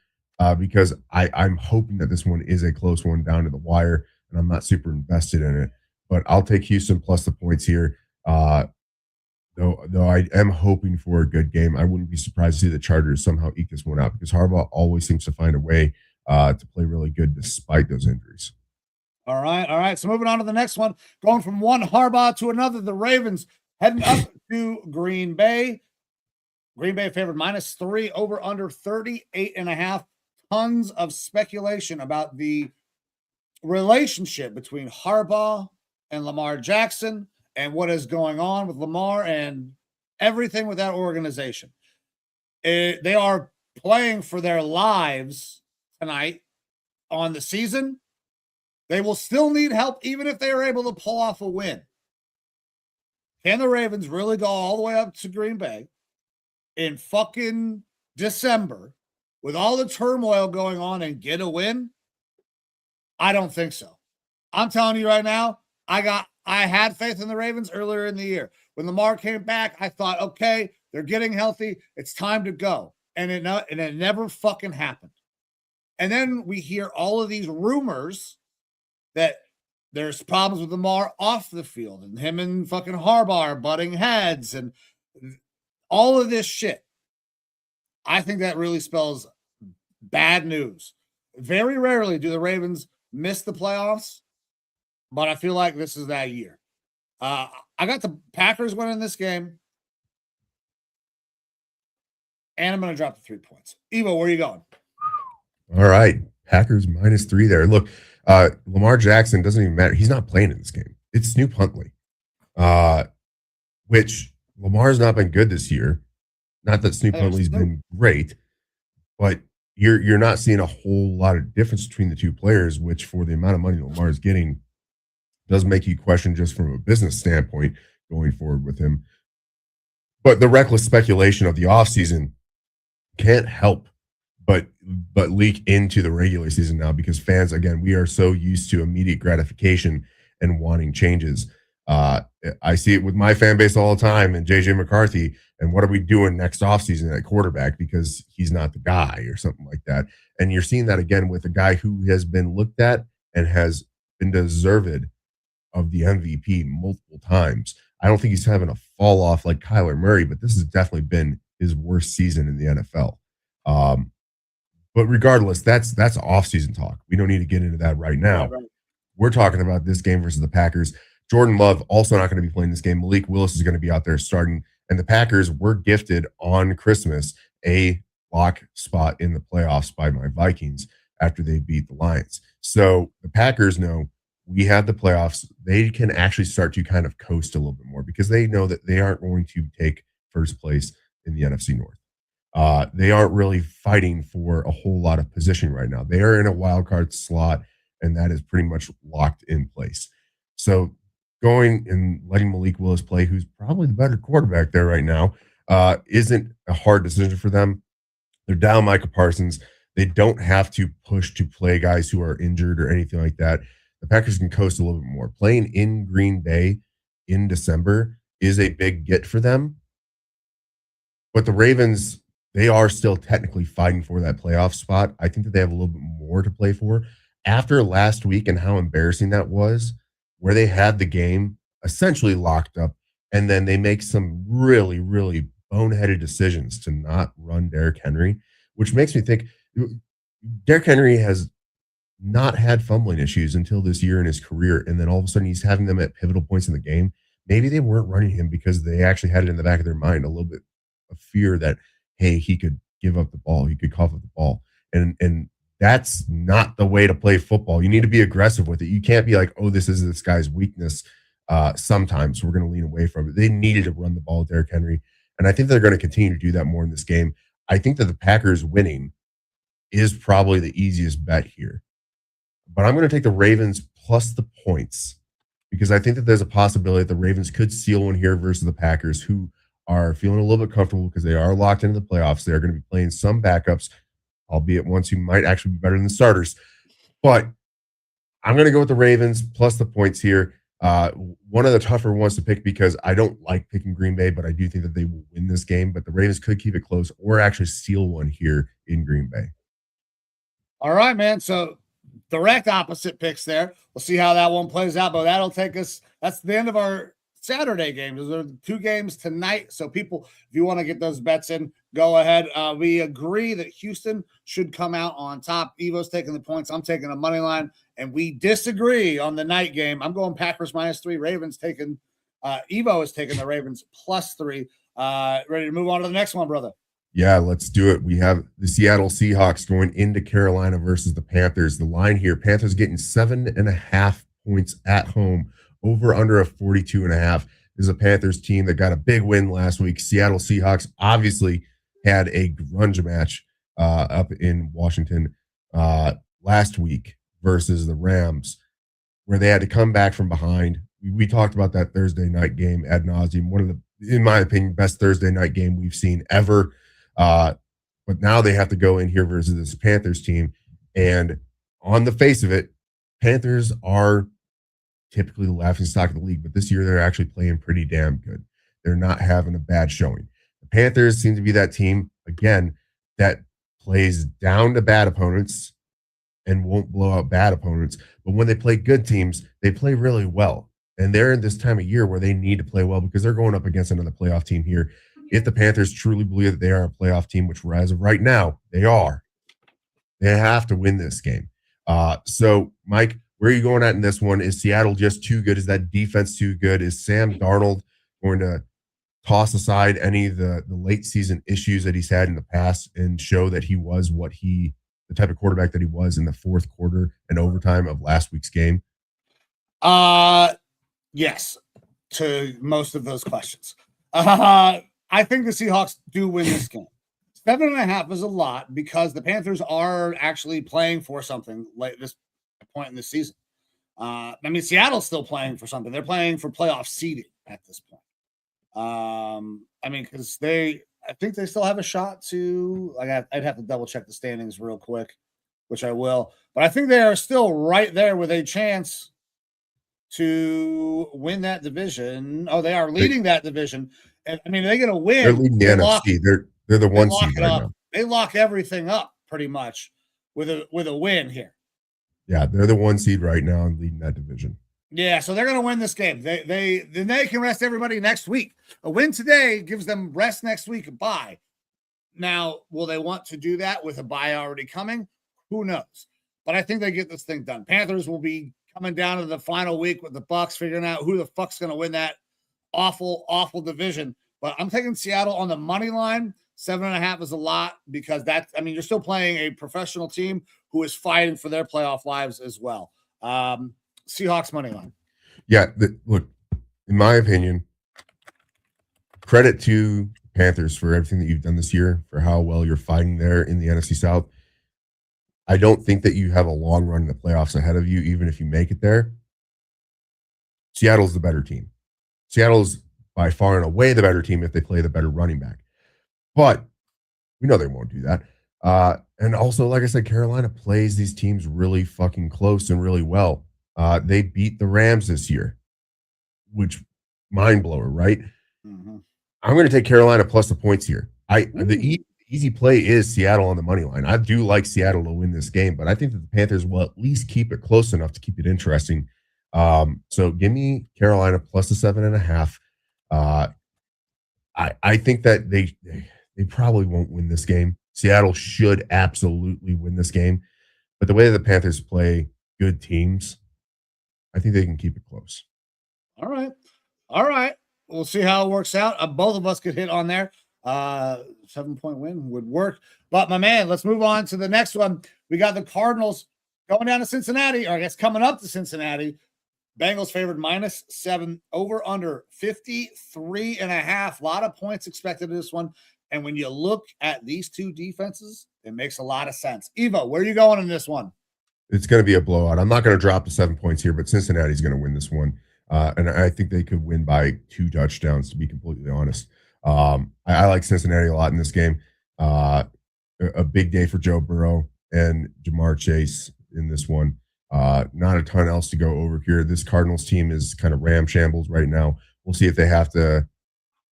because I'm hoping that this one is a close one down to the wire, and I'm not super invested in it. But I'll take Houston plus the points here. Though I am hoping for a good game. I wouldn't be surprised to see the Chargers somehow eke this one out because Harbaugh always seems to find a way to play really good despite those injuries. All right. So moving on to the next one, going from one Harbaugh to another, the Ravens heading up to Green Bay. Green Bay favored -3, over under 38.5. Tons of speculation about the relationship between Harbaugh and Lamar Jackson and what is going on with Lamar and everything with that organization. They are playing for their lives tonight on the season. They will still need help even if they are able to pull off a win. Can the Ravens really go all the way up to Green Bay in fucking December with all the turmoil going on and get a win? I don't think so. I'm telling you right now, I had faith in the Ravens earlier in the year. When Lamar came back, I thought, okay, they're getting healthy. It's time to go. And it never fucking happened. And then we hear all of these rumors that there's problems with Lamar off the field and him and fucking Harbaugh are butting heads and all of this shit. I think that really spells bad news. Very rarely do the Ravens miss the playoffs, but I feel like this is that year. I got the Packers winning this game, and I'm going to drop the 3 points. Evo, where are you going? All right. Packers -3 there. Look, Lamar Jackson doesn't even matter. He's not playing in this game. It's Snoop Huntley, which Lamar's not been good this year. Not that Snoop Huntley's been great, but you're not seeing a whole lot of difference between the two players, which for the amount of money Lamar is getting does make you question just from a business standpoint going forward with him. But the reckless speculation of the offseason can't help but leak into the regular season now because fans, again, we are so used to immediate gratification and wanting changes. I see it with my fan base all the time and JJ McCarthy. And what are we doing next offseason at quarterback because he's not the guy or something like that. And you're seeing that again with a guy who has been looked at and has been deserved of the MVP multiple times. I don't think he's having a fall off like Kyler Murray, but this has definitely been his worst season in the NFL. But regardless, that's offseason talk. We don't need to get into that right now. Right. We're talking about this game versus the Packers. Jordan Love also not going to be playing this game. Malik Willis is going to be out there starting. And the Packers were gifted on Christmas a lock spot in the playoffs by my Vikings after they beat the Lions. So the Packers know we have the playoffs. They can actually start to kind of coast a little bit more because they know that they aren't going to take first place in the NFC North. They aren't really fighting for a whole lot of position right now. They are in a wild card slot, and that is pretty much locked in place. So going and letting Malik Willis play, who's probably the better quarterback there right now, isn't a hard decision for them. They're down Micah Parsons. They don't have to push to play guys who are injured or anything like that. the Packers can coast a little bit more. Playing in Green Bay in December is a big get for them. But the Ravens, they are still technically fighting for that playoff spot. I think that they have a little bit more to play for. After last week and how embarrassing that was, where they had the game essentially locked up, and then they make some really, really boneheaded decisions to not run Derrick Henry, which makes me think Derrick Henry has not had fumbling issues until this year in his career, and then all of a sudden he's having them at pivotal points in the game. Maybe they weren't running him because they actually had it in the back of their mind a little bit of fear that, hey, he could give up the ball, he could cough up the ball, and that's not the way to play football. You need to be aggressive with it. You can't be like, oh, this is this guy's weakness. Sometimes we're going to lean away from it. They needed to run the ball with Derrick Henry, and I think they're going to continue to do that more in this game. I think that the Packers winning is probably the easiest bet here. But I'm going to take the Ravens plus the points because I think that there's a possibility that the Ravens could steal one here versus the Packers, who are feeling a little bit comfortable because they are locked into the playoffs. They're going to be playing some backups, albeit ones who might actually be better than the starters. But I'm going to go with the Ravens plus the points here. One of the tougher ones to pick because I don't like picking Green Bay, but I do think that they will win this game. But the Ravens could keep it close or actually steal one here in Green Bay. All right, man. So direct opposite picks there. We'll see how that one plays out, but that'll take us. That's the end of our Saturday games. There's 2 games tonight. So people, if you want to get those bets in, go ahead. We agree that Houston should come out on top. Evo's taking the points. I'm taking a money line, and we disagree on the night game. I'm going Packers -3. Ravens taking. Evo is taking the Ravens +3. Ready to move on to the next one, brother? Yeah, let's do it. We have the Seattle Seahawks going into Carolina versus the Panthers. The line here, Panthers getting 7.5 points at home, over under a 42.5. This is a Panthers team that got a big win last week. Seattle Seahawks obviously had a grunge match up in Washington last week versus the Rams, where they had to come back from behind. We talked about that Thursday night game ad nauseum. One of the, in my opinion, best Thursday night game we've seen ever. But now they have to go in here versus this Panthers team. And on the face of it, Panthers are typically the laughing stock of the league, but this year they're actually playing pretty damn good. They're not having a bad showing. The Panthers seem to be that team, again, that plays down to bad opponents and won't blow out bad opponents. But when they play good teams, they play really well. And they're in this time of year where they need to play well because they're going up against another playoff team here. If the Panthers truly believe that they are a playoff team, which as of right now, they are, they have to win this game. So, Mike, where are you going at in this one? Is Seattle just too good? Is that defense too good? Is Sam Darnold going to toss aside any of the late season issues that he's had in the past and show that he was the type of quarterback that he was in the fourth quarter and overtime of last week's game? Yes, to most of those questions. I think the Seahawks do win this game. 7.5 is a lot because the Panthers are actually playing for something like this point in the season. I mean, Seattle's still playing for something. They're playing for playoff seeding at this point. I mean, because I think they still have a shot to, I'd have to double check the standings real quick, which I will. But I think they are still right there with a chance to win that division. Oh, they are leading that division. And I mean, they're going to win. They're leading the NFC. They're the one seed right now. They lock everything up pretty much with a win here. Yeah, they're the 1 seed right now and leading that division. Yeah, so they're going to win this game. They can rest everybody next week. A win today gives them rest next week, a bye. Now, will they want to do that with a bye already coming? Who knows? But I think they get this thing done. Panthers will be coming down to the final week with the Bucs, figuring out who the fuck's going to win that awful, awful division. But I'm taking Seattle on the money line. 7.5 is a lot because you're still playing a professional team who is fighting for their playoff lives as well. Seahawks money line. Yeah, look, in my opinion, credit to Panthers for everything that you've done this year, for how well you're fighting there in the NFC South. I don't think that you have a long run in the playoffs ahead of you, even if you make it there. Seattle's the better team. Seattle's by far and away the better team if they play the better running back. But we know they won't do that. And also, like I said, Carolina plays these teams really fucking close and really well. They beat the Rams this year, which mind blower, right? Mm-hmm. I'm going to take Carolina plus the points here. The easy play is Seattle on the money line. I do like Seattle to win this game, but I think that the Panthers will at least keep it close enough to keep it interesting. So give me Carolina plus the 7.5. I think that they probably won't win this game. Seattle should absolutely win this game, but the way the Panthers play good teams, I think they can keep it close. All right. We'll see how it works out. Both of us could hit on there. 7-point win would work. But my man, let's move on to the next one. We got the Cardinals going down to Cincinnati, or I guess coming up to Cincinnati. Bengals favored -7, over under 53.5. A lot of points expected in this one. And when you look at these two defenses, it makes a lot of sense. Evo, where are you going in this one? It's going to be a blowout. I'm not going to drop the 7 points here, but Cincinnati's going to win this one. And I think they could win by 2 touchdowns, to be completely honest. I like Cincinnati a lot in this game. A big day for Joe Burrow and Jamar Chase in this one. Not a ton else to go over here. This Cardinals team is kind of ramshambles right now. We'll see if they have to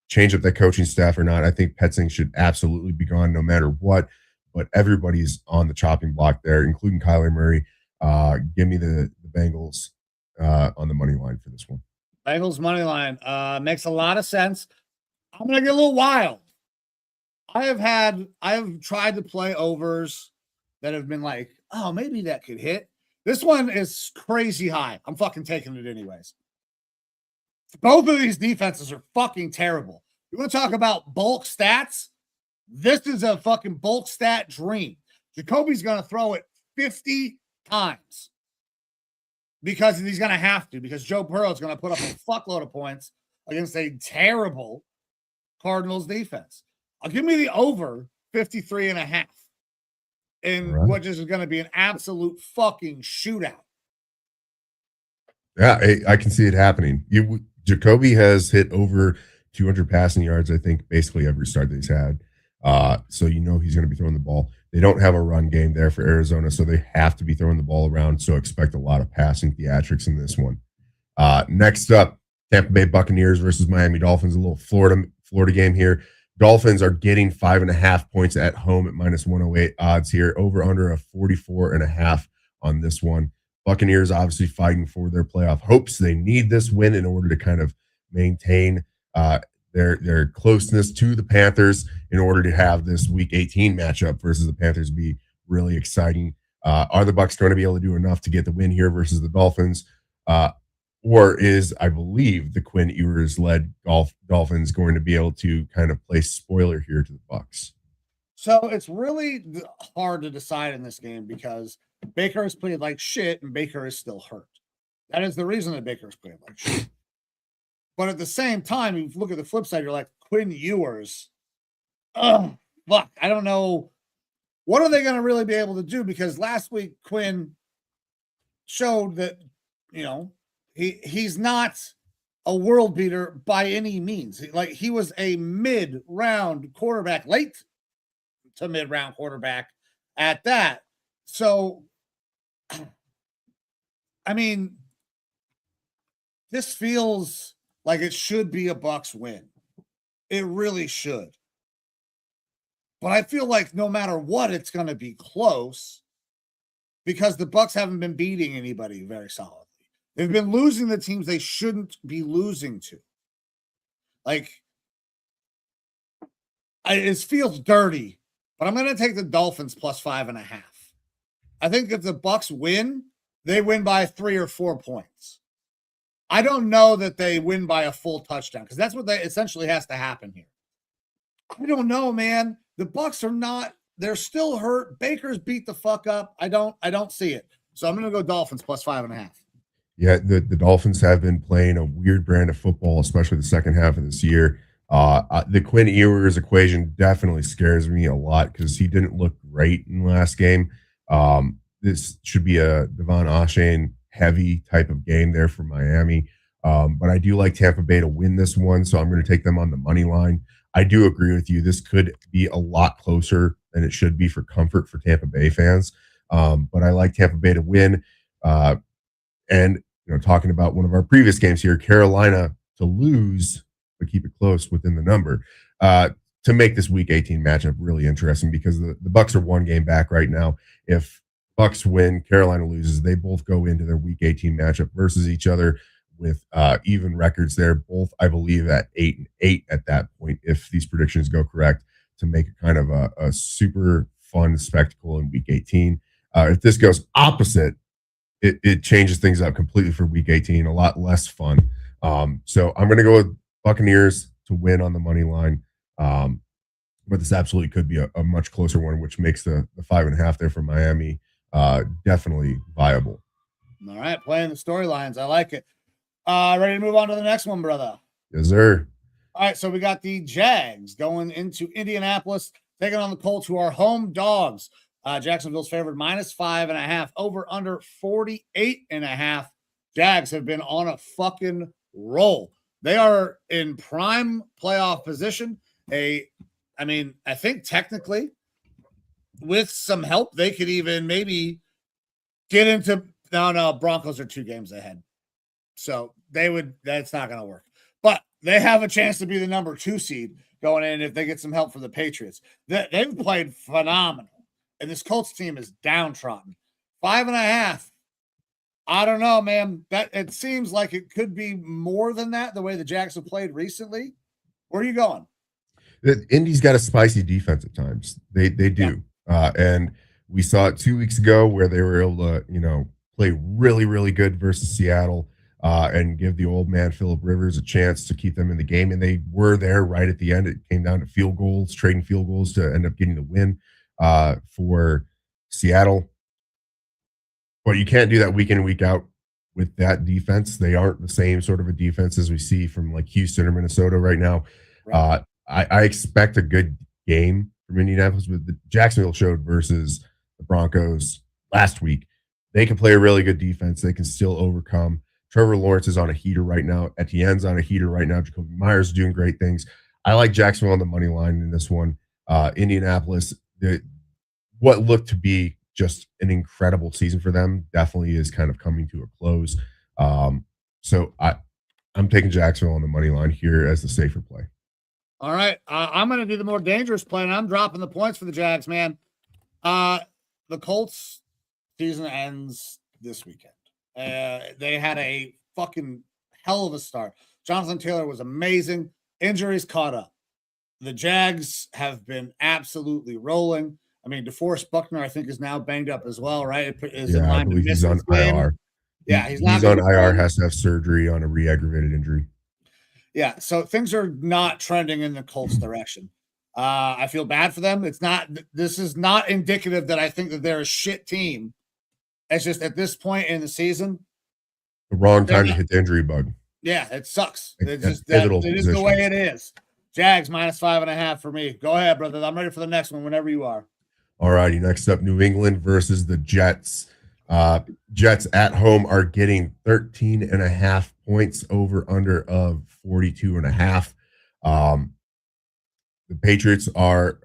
change up their coaching staff or not. I think Petzing should absolutely be gone no matter what, but everybody's on the chopping block there, including Kyler Murray. Give me the Bengals on the money line for this one. Bengals money line makes a lot of sense. I'm going to get a little wild. I have tried to play overs that have been like, oh, maybe that could hit. This one is crazy high. I'm fucking taking it anyways. Both of these defenses are fucking terrible. You want to talk about bulk stats? This is a fucking bulk stat dream. Jacoby's going to throw it 50 times because he's going to have to, because Joe Burrow is going to put up a fuckload of points against a terrible Cardinals defense. I'll give me the over 53.5. And what is going to be an absolute fucking shootout. Yeah, I can see it happening. Jacoby has hit over 200 passing yards, I think, basically every start that he's had. So he's going to be throwing the ball. They don't have a run game there for Arizona, so they have to be throwing the ball around. So expect a lot of passing theatrics in this one. Next up, Tampa Bay Buccaneers versus Miami Dolphins. A little Florida game here. Dolphins are getting 5.5 points at home at -108 odds here. Over under a 44.5 on this one. Buccaneers obviously fighting for their playoff hopes. They need this win in order to kind of maintain their closeness to the Panthers in order to have this Week 18 matchup versus the Panthers be really exciting. Are the Bucs going to be able to do enough to get the win here versus the Dolphins? Or is, I believe, the Quinn Ewers-led Dolphins going to be able to kind of play spoiler here to the Bucs? So it's really hard to decide in this game because Baker has played like shit and Baker is still hurt. That is the reason that Baker has played like shit. But at the same time, you look at the flip side, you're like, Quinn Ewers. Fuck, I don't know. What are they going to really be able to do? Because last week, Quinn showed that, he's not a world beater by any means. He was a mid-round quarterback, late to mid-round quarterback at that. So, I mean, this feels like it should be a Bucs win. It really should. But I feel like no matter what, it's going to be close because the Bucs haven't been beating anybody very solidly. They've been losing the teams they shouldn't be losing to. It feels dirty, but I'm going to take the Dolphins plus 5.5. I think if the Bucs win, they win by 3 or 4 points. I don't know that they win by a full touchdown because that's what essentially has to happen here. I don't know, man. The Bucs are not. They're still hurt. Baker's beat the fuck up. I don't see it. So I'm going to go Dolphins plus 5.5. Yeah, the Dolphins have been playing a weird brand of football, especially the second half of this year. The Quinn Ewers equation definitely scares me a lot because he didn't look great in the last game. This should be a Devon Achane heavy type of game there for Miami. But I do like Tampa Bay to win this one, so I'm going to take them on the money line. I do agree with you. This could be a lot closer than it should be for comfort for Tampa Bay fans. But I like Tampa Bay to win. And talking about one of our previous games here, Carolina to lose but keep it close within the number, to make this Week 18 matchup really interesting, because the Bucs are one game back right now. If Bucs win, Carolina loses, they both go into their Week 18 matchup versus each other with even records there. Both, I believe, at 8-8 at that point, if these predictions go correct, to make it kind of a super fun spectacle in Week 18. If this goes opposite, it changes things up completely for Week 18, a lot less fun. So I'm going to go with Buccaneers to win on the money line. But this absolutely could be a much closer one, which makes the 5.5 there for Miami definitely viable. All right, playing the storylines. I like it. Ready to move on to the next one, brother? Yes, sir. All right, so we got the Jags going into Indianapolis, taking on the Colts, who are home dogs. Jacksonville's favored -5.5, over under 48.5. Jags have been on a fucking roll. They are in prime playoff position. I think technically, with some help, they could even maybe get into. No, Broncos are 2 games ahead, so that's not going to work. But they have a chance to be the number 2 seed going in if they get some help from the Patriots. They've played phenomenal, and this Colts team is downtrodden. 5.5. I don't know, man. That it seems like it could be more than that, the way the Jags have played recently. Where are you going? Indy's got a spicy defense at times. They do. Yeah. And we saw it 2 weeks ago where they were able to, play really, really good versus Seattle and give the old man Phillip Rivers a chance to keep them in the game. And they were there right at the end. It came down to trading field goals to end up getting the win for Seattle. But you can't do that week in and week out with that defense. They aren't the same sort of a defense as we see from like Houston or Minnesota right now. Right. I expect a good game from Indianapolis, with the Jacksonville showed versus the Broncos last week. They can play a really good defense. They can still overcome. Trevor Lawrence is on a heater right now. Etienne's on a heater right now. Jacoby Myers is doing great things. I like Jacksonville on the money line in this one. Indianapolis, what looked to be just an incredible season for them, definitely is kind of coming to a close. So I'm taking Jacksonville on the money line here as the safer play. All right. I'm going to do the more dangerous play, and I'm dropping the points for the Jags, man. The Colts season ends this weekend. They had a fucking hell of a start. Jonathan Taylor was amazing. Injuries caught up. The Jags have been absolutely rolling. I mean, DeForest Buckner, I think, is now banged up as well, right? Is in line to miss this game. IR. Yeah, he's on IR, has to have surgery on a re-aggravated injury. Yeah, so things are not trending in the Colts' direction. I feel bad for them. This is not indicative that I think that they're a shit team. It's just at this point in the season, the wrong time to hit the injury bug. Yeah, it sucks. It's just it is the way it is. Jags -5.5 for me. Go ahead, brother. I'm ready for the next one whenever you are. All righty. Next up, New England versus the Jets. Jets at home are getting 13.5 points, over under of 42.5. The Patriots are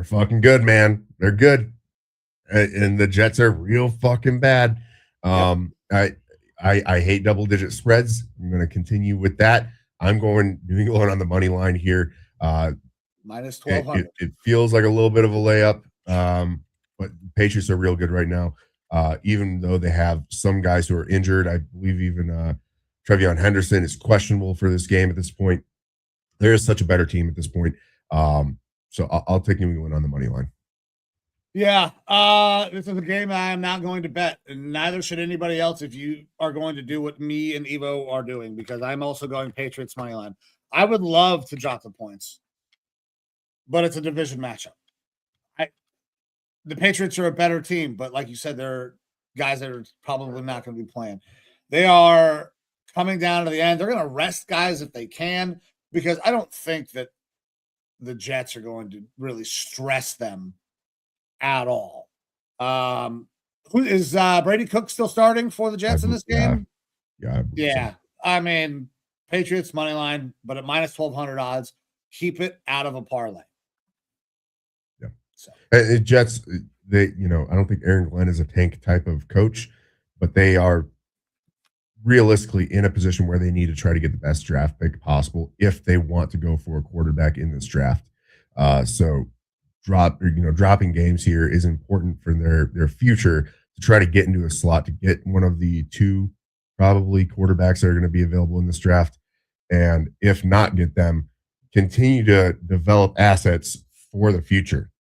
fucking good, man. They're good. And the Jets are real fucking bad. I hate double-digit spreads. I'm going to continue with that. I'm going New England on the money line here. -1,200. It feels like a little bit of a layup, but the Patriots are real good right now. Even though they have some guys who are injured. I believe even Trevion Henderson is questionable for this game at this point. There is such a better team at this point. So I'll take New England on the money line. Yeah, this is a game I am not going to bet, and neither should anybody else if you are going to do what me and Evo are doing, because I'm also going Patriots money line. I would love to drop the points, but it's a division matchup. The Patriots are a better team, but like you said, they're guys that are probably not going to be playing. They are coming down to the end. They're going to rest guys if they can, because I don't think that the Jets are going to really stress them at all. Who is Brady Cook still starting for the Jets in this game? Yeah. I mean, Patriots money line, but at -1,200 odds, keep it out of a parlay. Yeah. So Jets, I don't think Aaron Glenn is a tank type of coach, but they are realistically in a position where they need to try to get the best draft pick possible if they want to go for a quarterback in this draft. So dropping games here is important for their future to try to get into a slot to get one of the two probably quarterbacks that are going to be available in this draft. And if not get them, continue to develop assets for the future.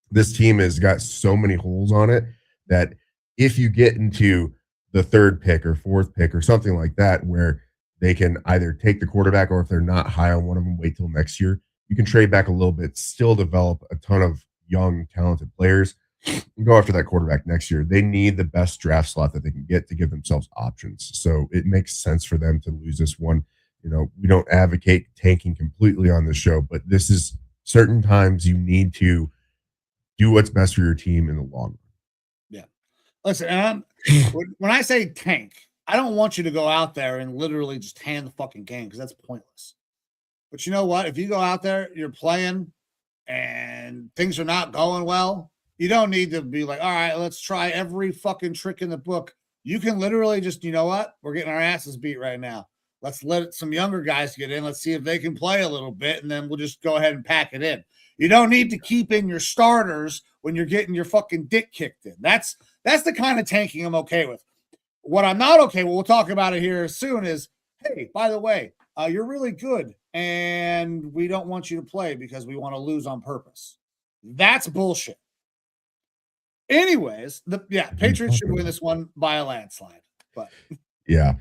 This team has got so many holes on it that if you get into the third pick or fourth pick or something like that, where they can either take the quarterback or if they're not high on one of them, wait till next year, you can trade back a little bit, still develop a ton of young, talented players and go after that quarterback next year. They need the best draft slot that they can get to give themselves options. So it makes sense for them to lose this one. We don't advocate tanking completely on the show, but this is certain times you need to do what's best for your team in the long run. Yeah. Listen, when I say tank, I don't want you to go out there and literally just hand the fucking game because that's pointless. But you know what? If you go out there, you're playing and things are not going well, you don't need to be like, all right, let's try every fucking trick in the book. You can literally just, you know what? We're getting our asses beat right now. Let's let some younger guys get in. Let's see if they can play a little bit, and then we'll just go ahead and pack it in. You don't need to keep in your starters when you're getting your fucking dick kicked in. That's the kind of tanking I'm okay with. What I'm not okay with, we'll talk about it here soon, is, hey, by the way, you're really good, and we don't want you to play because we want to lose on purpose. That's bullshit. Anyways, Patriots should win this one by a landslide. But yeah,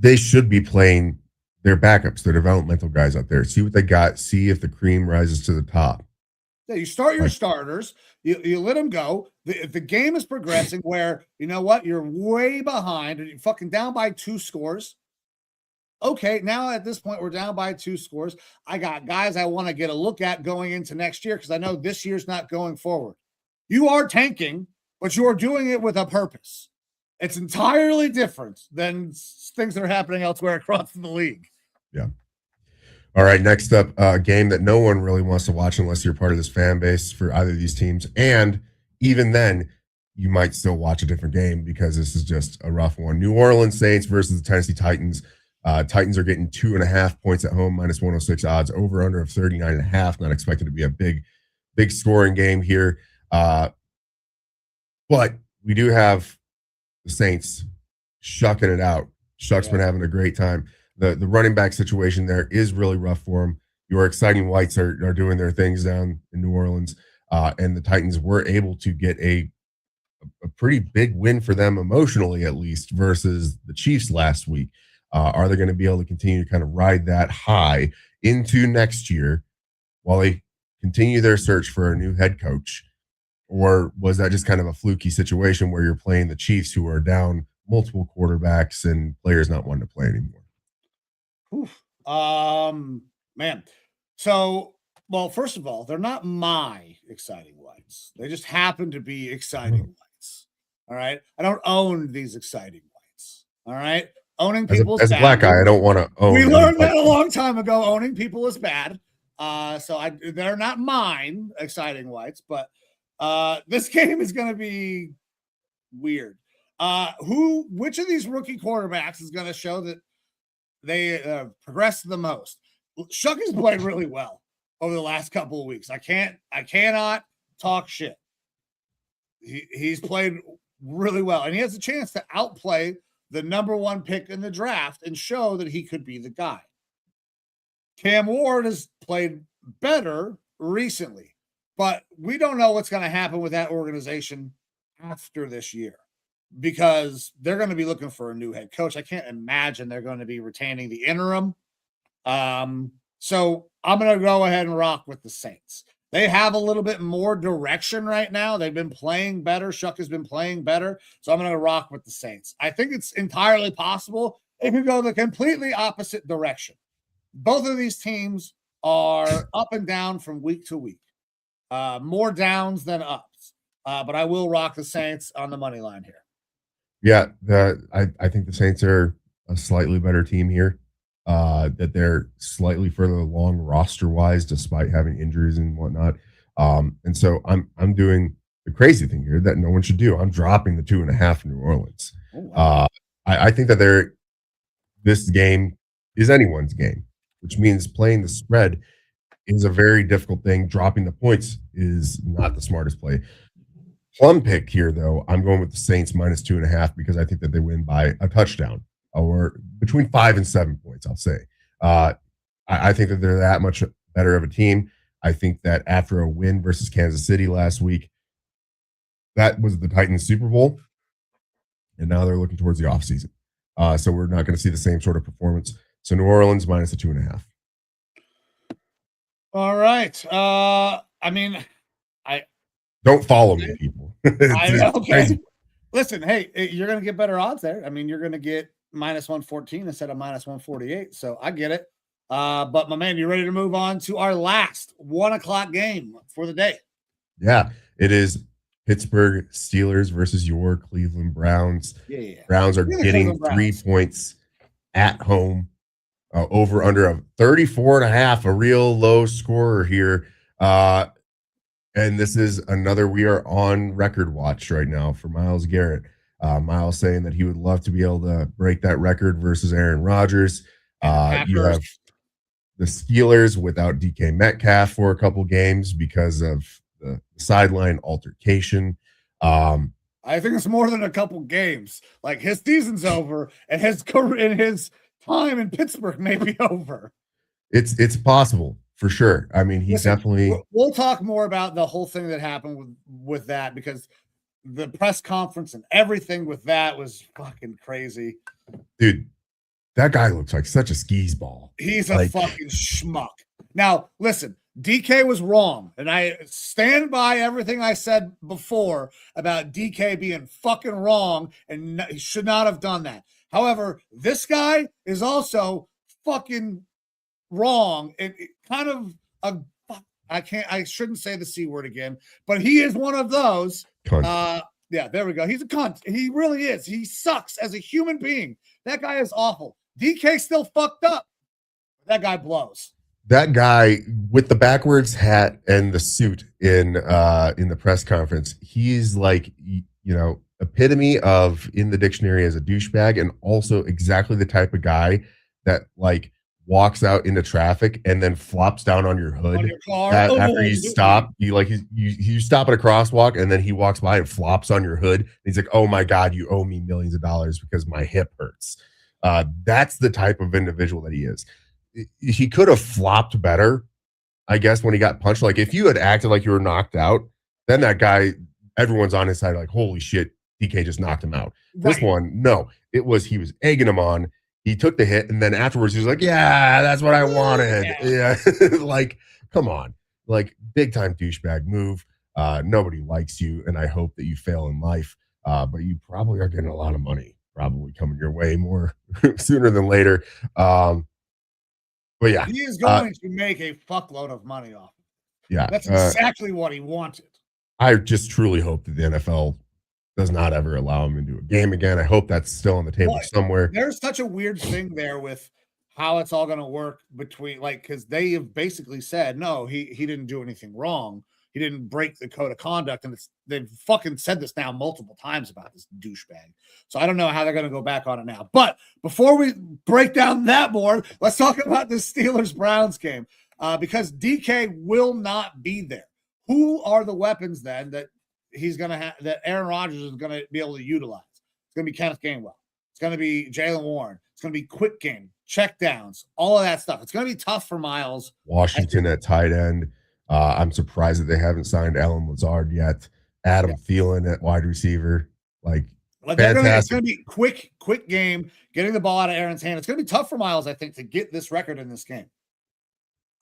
they should be playing their backups, their developmental guys out there. See what they got. See if the cream rises to the top. Yeah, you start your starters. You let them go. If the game is progressing where, you know what, you're way behind and you're fucking down by 2 scores. Okay, now at this point, we're down by 2 scores. I got guys I want to get a look at going into next year because I know this year's not going forward. You are tanking, but you are doing it with a purpose. It's entirely different than things that are happening elsewhere across the league. Yeah. All right, next up, a game that no one really wants to watch unless you're part of this fan base for either of these teams. And even then, you might still watch a different game because this is just a rough one. New Orleans Saints versus the Tennessee Titans. Titans are getting 2.5 points at home, minus 106 odds, over under of 39.5. Not expected to be a big scoring game here. But we do have the Saints shucking it out. Shuck's been having a great time. The running back situation there is really rough for him. Your exciting whites are doing their things down in New Orleans. And the Titans were able to get a pretty big win for them emotionally, at least, versus the Chiefs last week. Are they going to be able to continue to kind of ride that high into next year while they continue their search for a new head coach? Or was that just kind of a fluky situation where you're playing the Chiefs, who are down multiple quarterbacks and players not wanting to play anymore? Man. So, well, first of all, they're not my exciting whites. They just happen to be exciting whites. All right. I don't own these exciting whites. All right. Owning people as a black guy, I don't want to own. We learned that a long time ago. Owning people is bad. They're not mine, exciting whites, but this game is going to be weird. Which of these rookie quarterbacks is going to show that they progressed the most? Shuck has played really well over the last couple of weeks. I cannot talk shit. He's played really well, and he has a chance to outplay the number 1 pick in the draft and show that he could be the guy. Cam Ward has played better recently, but we don't know what's going to happen with that organization after this year because they're going to be looking for a new head coach. I can't imagine they're going to be retaining the interim. So I'm going to go ahead and rock with the Saints. They have a little bit more direction right now. They've been playing better. Shuck has been playing better. So I'm going to rock with the Saints. I think it's entirely possible it could go the completely opposite direction. Both of these teams are up and down from week to week. More downs than ups. But I will rock the Saints on the money line here. Yeah, I think the Saints are a slightly better team here. That they're slightly further along roster wise, despite having injuries and whatnot. And so I'm doing the crazy thing here that no one should do. I'm dropping the 2.5 in New Orleans. Oh, wow. I think that this game is anyone's game, which means playing the spread is a very difficult thing. Dropping the points is not the smartest play. Plum pick here, though, I'm going with the Saints minus 2.5 because I think that they win by a touchdown or between 5 and 7 points, I'll say. I think that they're that much better of a team. I think that after a win versus Kansas City last week, that was the Titans Super Bowl, and now they're looking towards the offseason. So we're not going to see the same sort of performance. So New Orleans minus the 2.5. All right. I don't follow me, people. Okay. Listen, hey, you're going to get better odds there. I mean, you're going to get minus 114 instead of minus 148. So I get it. But my man, you ready to move on to our last 1:00 game for the day? Yeah, it is Pittsburgh Steelers versus your Cleveland Browns. Yeah. Browns are getting 3 points at home. Over under of 34.5, a real low scorer here. And this is another, we are on record watch right now for Myles Garrett. Myles saying that he would love to be able to break that record versus Aaron Rodgers. You have the Steelers without DK Metcalf for a couple games because of the sideline altercation. I think it's more than a couple games. Like his season's over and his career and his time in Pittsburgh may be over. It's possible for sure. I mean, he's definitely. We'll talk more about the whole thing that happened with that because the press conference and everything with that was fucking crazy. Dude, that guy looks like such a skis ball. He's a fucking schmuck. Now, listen, DK was wrong, and I stand by everything I said before about DK being fucking wrong, and he should not have done that. However, this guy is also fucking wrong. It kind of I shouldn't say the C word again, but he is one of those. Yeah, there we go. He's a cunt. He really is. He sucks as a human being. That guy is awful. DK still fucked up. That guy blows. That guy with the backwards hat and the suit in the press conference, he's like, epitome of in the dictionary as a douchebag, and also exactly the type of guy that like walks out into traffic and then flops down on your hood on your car. After you stop. You stop at a crosswalk and then he walks by and flops on your hood. And he's like, "Oh my God, you owe me millions of dollars because my hip hurts." That's the type of individual that he is. He could have flopped better, I guess, when he got punched. Like if you had acted like you were knocked out, then that guy, everyone's on his side, like, holy shit, DK just knocked him out. Right. This one, no, he was egging him on. He took the hit, and then afterwards he was like, yeah, that's what I wanted. Yeah. Like, come on. Like, big time douchebag move. Nobody likes you, and I hope that you fail in life. But you probably are getting a lot of money probably coming your way more sooner than later. But yeah. He is going to make a fuckload of money off of it. Yeah. That's exactly what he wanted. I just truly hope that the NFL does not ever allow him into a game again. I hope that's still on the table somewhere. There's such a weird thing there with how it's all going to work between, like, because they have basically said, no, he didn't do anything wrong. He didn't break the code of conduct. And they've fucking said this now multiple times about this douchebag. So I don't know how they're going to go back on it now. But before we break down that more, let's talk about the Steelers-Browns game because DK will not be there. Who are the weapons then that he's going to have, that Aaron Rodgers is going to be able to utilize? It's going to be Kenneth Gainwell. It's going to be Jaylen Warren. It's going to be quick game, check downs, all of that stuff. It's going to be tough for Myles. Washington at tight end. I'm surprised that they haven't signed Allen Lazard yet. Adam Thielen at wide receiver. Like, fantastic. It's going to be quick game, getting the ball out of Aaron's hand. It's going to be tough for Myles, I think, to get this record in this game.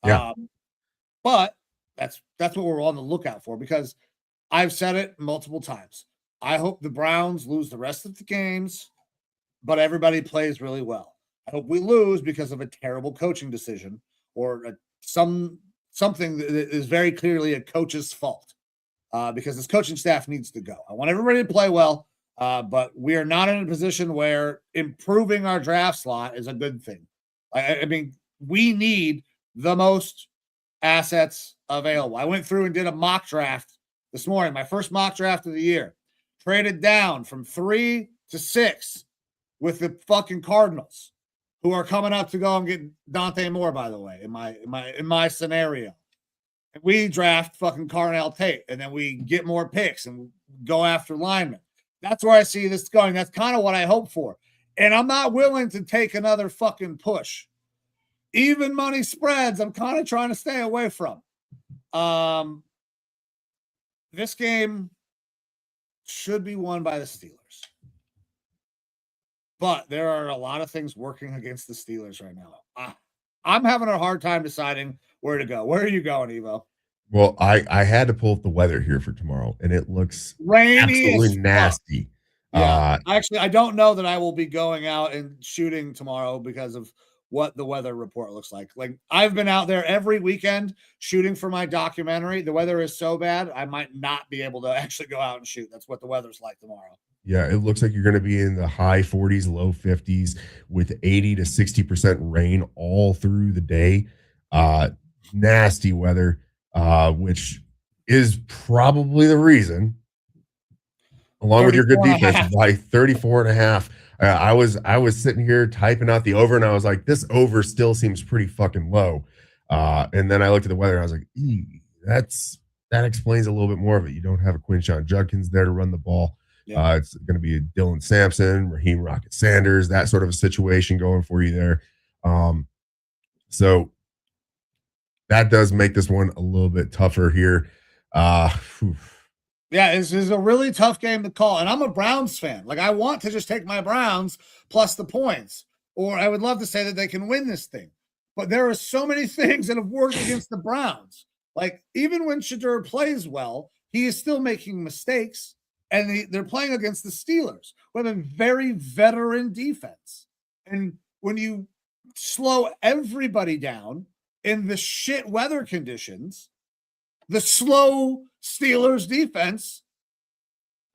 Yeah. But that's what we're on the lookout for because I've said it multiple times. I hope the Browns lose the rest of the games, but everybody plays really well. I hope we lose because of a terrible coaching decision or something that is very clearly a coach's fault because this coaching staff needs to go. I want everybody to play well, but we are not in a position where improving our draft slot is a good thing. I mean, we need the most assets available. I went through and did a mock draft this morning, my first mock draft of the year, traded down from 3 to 6 with the fucking Cardinals, who are coming up to go and get Dante Moore, by the way, in my scenario. And we draft fucking Carnell Tate, and then we get more picks and go after linemen. That's where I see this going. That's kind of what I hope for. And I'm not willing to take another fucking push. Even money spreads, I'm kind of trying to stay away from. This game should be won by the Steelers. But there are a lot of things working against the Steelers right now. I'm having a hard time deciding where to go. Where are you going, Evo? Well, I had to pull up the weather here for tomorrow, and it looks rainy, absolutely nasty. Yeah, actually, I don't know that I will be going out and shooting tomorrow because of what the weather report looks like. Like, I've been out there every weekend shooting for my documentary. The weather is so bad, I might not be able to actually go out and shoot. That's what the weather's like tomorrow. Yeah, it looks like you're going to be in the high 40s, low 50s with 80 to 60% rain all through the day. Nasty weather, which is probably the reason, along with your good defense, by 34 and a half. I was sitting here typing out the over, and I was like, this over still seems pretty fucking low. And then I looked at the weather, and I was like, that explains a little bit more of it. You don't have a Quinshon Judkins there to run the ball. Yeah. It's going to be Dylan Sampson, Raheem Rocket Sanders, that sort of a situation going for you there. So that does make this one a little bit tougher here. Yeah, this is a really tough game to call. And I'm a Browns fan. Like, I want to just take my Browns plus the points. Or I would love to say that they can win this thing. But there are so many things that have worked against the Browns. Like, even when Shedeur plays well, he is still making mistakes. And they're playing against the Steelers with a very veteran defense. And when you slow everybody down in the shit weather conditions, the slow Steelers defense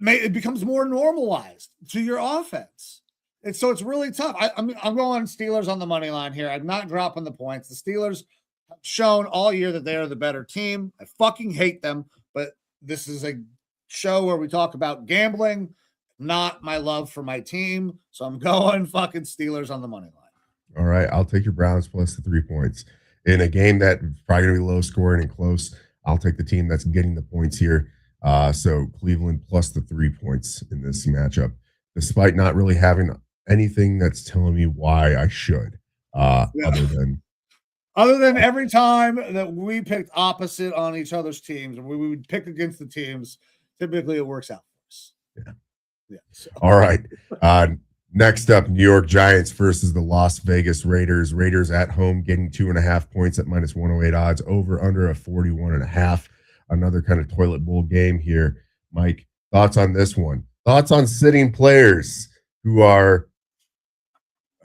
it becomes more normalized to your offense. And so it's really tough. I'm going Steelers on the money line here. I'm not dropping the points. The Steelers have shown all year that they are the better team. I fucking hate them, but this is a show where we talk about gambling, not my love for my team. So I'm going fucking Steelers on the money line. All right. I'll take your Browns plus the 3 points. In a game that's probably going to be low scoring and close, I'll take the team that's getting the points here. So Cleveland plus the 3 points in this matchup, despite not really having anything that's telling me why I should, other than every time that we picked opposite on each other's teams, and we would pick against the teams, typically it works out for us. Yeah. So. All right. Next up, New York Giants versus the Las Vegas Raiders. Raiders at home getting 2.5 points at minus 108 odds, over under a 41.5. Another kind of toilet bowl game here. Mike, thoughts on this one? Thoughts on sitting players who are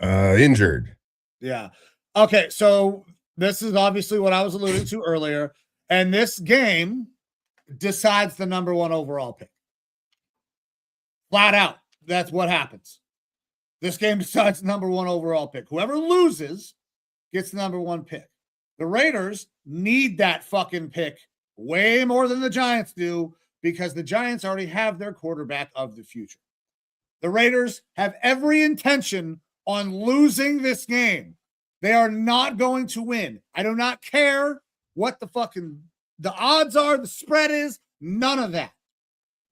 injured? Yeah. Okay. So this is obviously what I was alluding to earlier. And this game decides the number 1 overall pick. Flat out. That's what happens. This game decides the number 1 overall pick. Whoever loses gets the number 1 pick. The Raiders need that fucking pick way more than the Giants do, because the Giants already have their quarterback of the future. The Raiders have every intention on losing this game. They are not going to win. I do not care what the odds are, the spread is, none of that.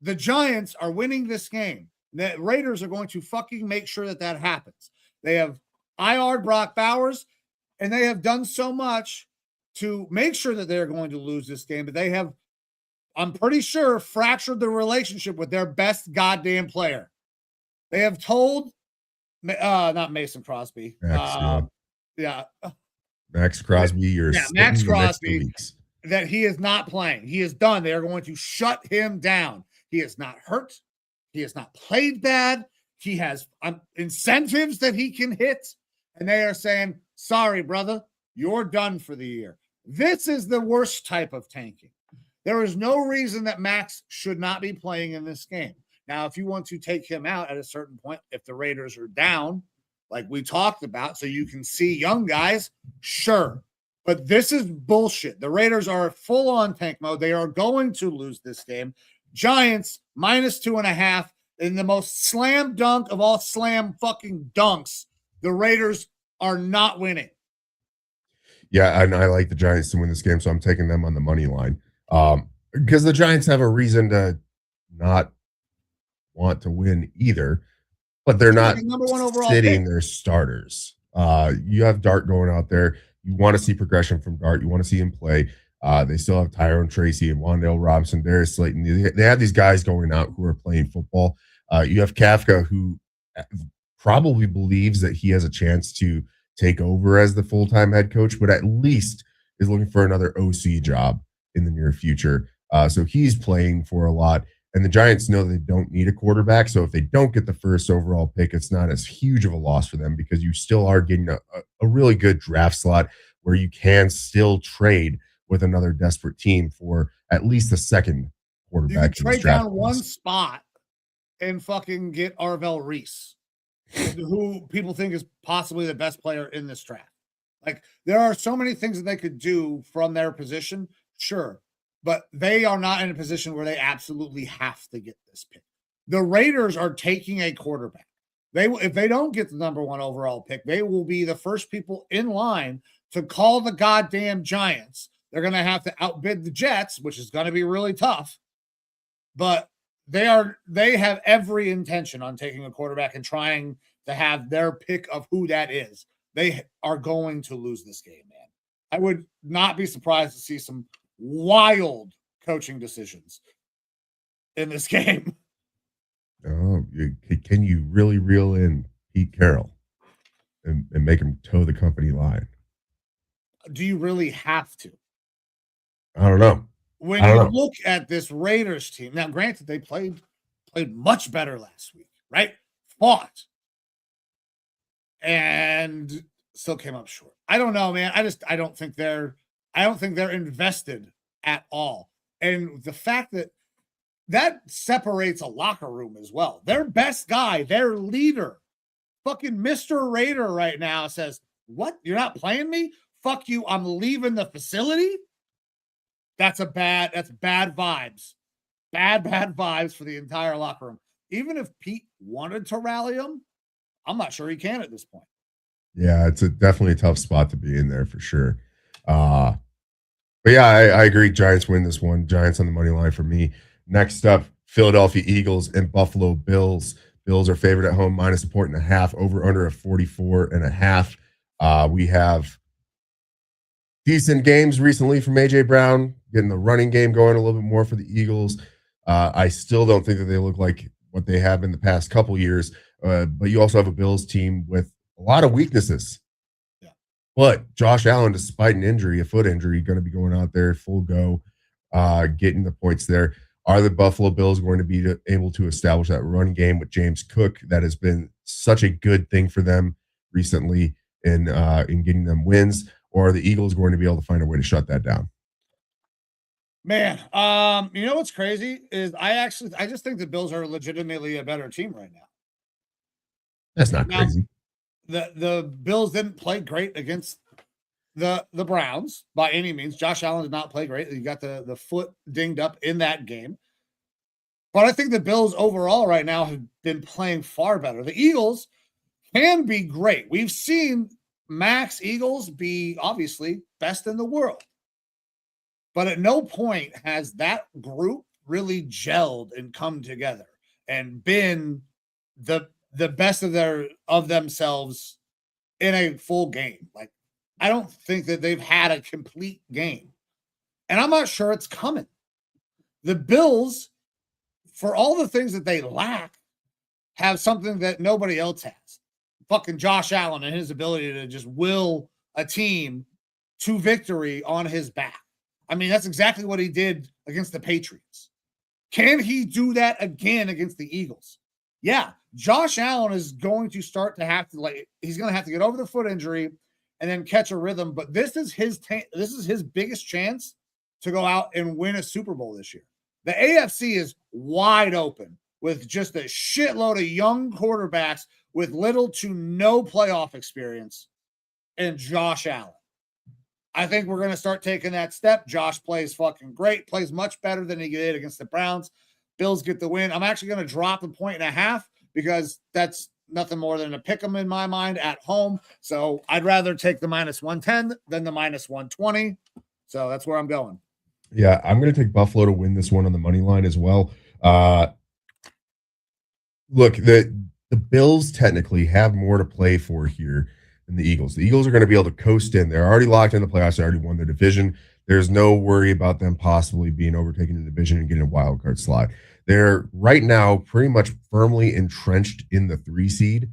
The Giants are winning this game. The Raiders are going to fucking make sure that happens. They have IR'd Brock Bowers, and they have done so much to make sure that they're going to lose this game, but they have, I'm pretty sure, fractured the relationship with their best goddamn player. They have told, not Mason Crosby. Max Crosby, Max Crosby, that he is not playing. He is done. They are going to shut him down. He is not hurt. He has not played bad. He has incentives that he can hit. And they are saying, sorry, brother, you're done for the year. This is the worst type of tanking. There is no reason that Max should not be playing in this game. Now, if you want to take him out at a certain point, if the Raiders are down, like we talked about, so you can see young guys, sure. But this is bullshit. The Raiders are full on tank mode. They are going to lose this game. Giants -2.5 in the most slam dunk of all slam fucking dunks. The Raiders are not winning. Yeah, and I like the Giants to win this game, so I'm taking them on the money line. Because the Giants have a reason to not want to win either, but they're not number one overall sitting their starters. You have Dart going out there. You want to see progression from Dart. You want to see him play. They still have Tyrone Tracy and Wan'Dale Robinson, Darius Slayton. They have these guys going out who are playing football. You have Kafka, who probably believes that he has a chance to take over as the full-time head coach, but at least is looking for another OC job in the near future. So he's playing for a lot. And the Giants know they don't need a quarterback. So if they don't get the first overall pick, it's not as huge of a loss for them because you still are getting a really good draft slot where you can still trade with another desperate team for at least a second quarterback. You can trade down one spot and fucking get Arvell Reese, who people think is possibly the best player in this draft. Like, there are so many things that they could do from their position. Sure. But they are not in a position where they absolutely have to get this pick. The Raiders are taking a quarterback. If they don't get the number one overall pick, they will be the first people in line to call the goddamn Giants. They're going to have to outbid the Jets, which is going to be really tough. But they have every intention on taking a quarterback and trying to have their pick of who that is. They are going to lose this game, man. I would not be surprised to see some wild coaching decisions in this game. Oh, can you really reel in Pete Carroll and make him toe the company line? Do you really have to? I don't know. When you look at this Raiders team, now granted they played much better last week, right? Fought and still came up short. I don't know, man. I don't think they're invested at all. And the fact that separates a locker room as well. Their best guy, their leader, fucking Mr. Raider right now says, "What? You're not playing me? Fuck you. I'm leaving the facility." That's bad vibes. Bad vibes for the entire locker room. Even if Pete wanted to rally him, I'm not sure he can at this point. Yeah, it's definitely a tough spot to be in there for sure. But yeah, I agree. Giants win this one. Giants on the money line for me. Next up, Philadelphia Eagles and Buffalo Bills. Bills are favored at home, -1.5, over under of 44.5. We have decent games recently from AJ Brown, getting the running game going a little bit more for the Eagles. I still don't think that they look like what they have in the past couple years. But you also have a Bills team with a lot of weaknesses. But Josh Allen, despite an injury, a foot injury, going to be going out there full go, getting the points there. Are the Buffalo Bills going to be able to establish that run game with James Cook? That has been such a good thing for them recently in getting them wins. Or are the Eagles going to be able to find a way to shut that down? Man, you know what's crazy is I just think the Bills are legitimately a better team right now. That's not crazy. The Bills didn't play great against the Browns by any means. Josh Allen did not play great. He got the foot dinged up in that game. But I think the Bills overall right now have been playing far better. The Eagles can be great. We've seen Max Eagles be obviously best in the world. But at no point has that group really gelled and come together and been the best of themselves in a full game. Like, I don't think that they've had a complete game. And I'm not sure it's coming. The Bills, for all the things that they lack, have something that nobody else has. Fucking Josh Allen and his ability to just will a team to victory on his back. I mean, that's exactly what he did against the Patriots. Can he do that again against the Eagles? Yeah, Josh Allen is going to start to have to he's going to have to get over the foot injury and then catch a rhythm. But this is his biggest chance to go out and win a Super Bowl this year. The AFC is wide open with just a shitload of young quarterbacks with little to no playoff experience and Josh Allen. I think we're going to start taking that step. Josh plays fucking great, plays much better than he did against the Browns. Bills get the win. I'm actually going to drop a 1.5 because that's nothing more than a pick 'em in my mind at home. So I'd rather take the -110 than the -120. So that's where I'm going. Yeah, I'm going to take Buffalo to win this one on the money line as well. Look, the Bills technically have more to play for here than the Eagles. The Eagles are going to be able to coast in. They're already locked in the playoffs. They already won their division. There's no worry about them possibly being overtaken in the division and getting a wild card slot. They're right now pretty much firmly entrenched in the 3 seed,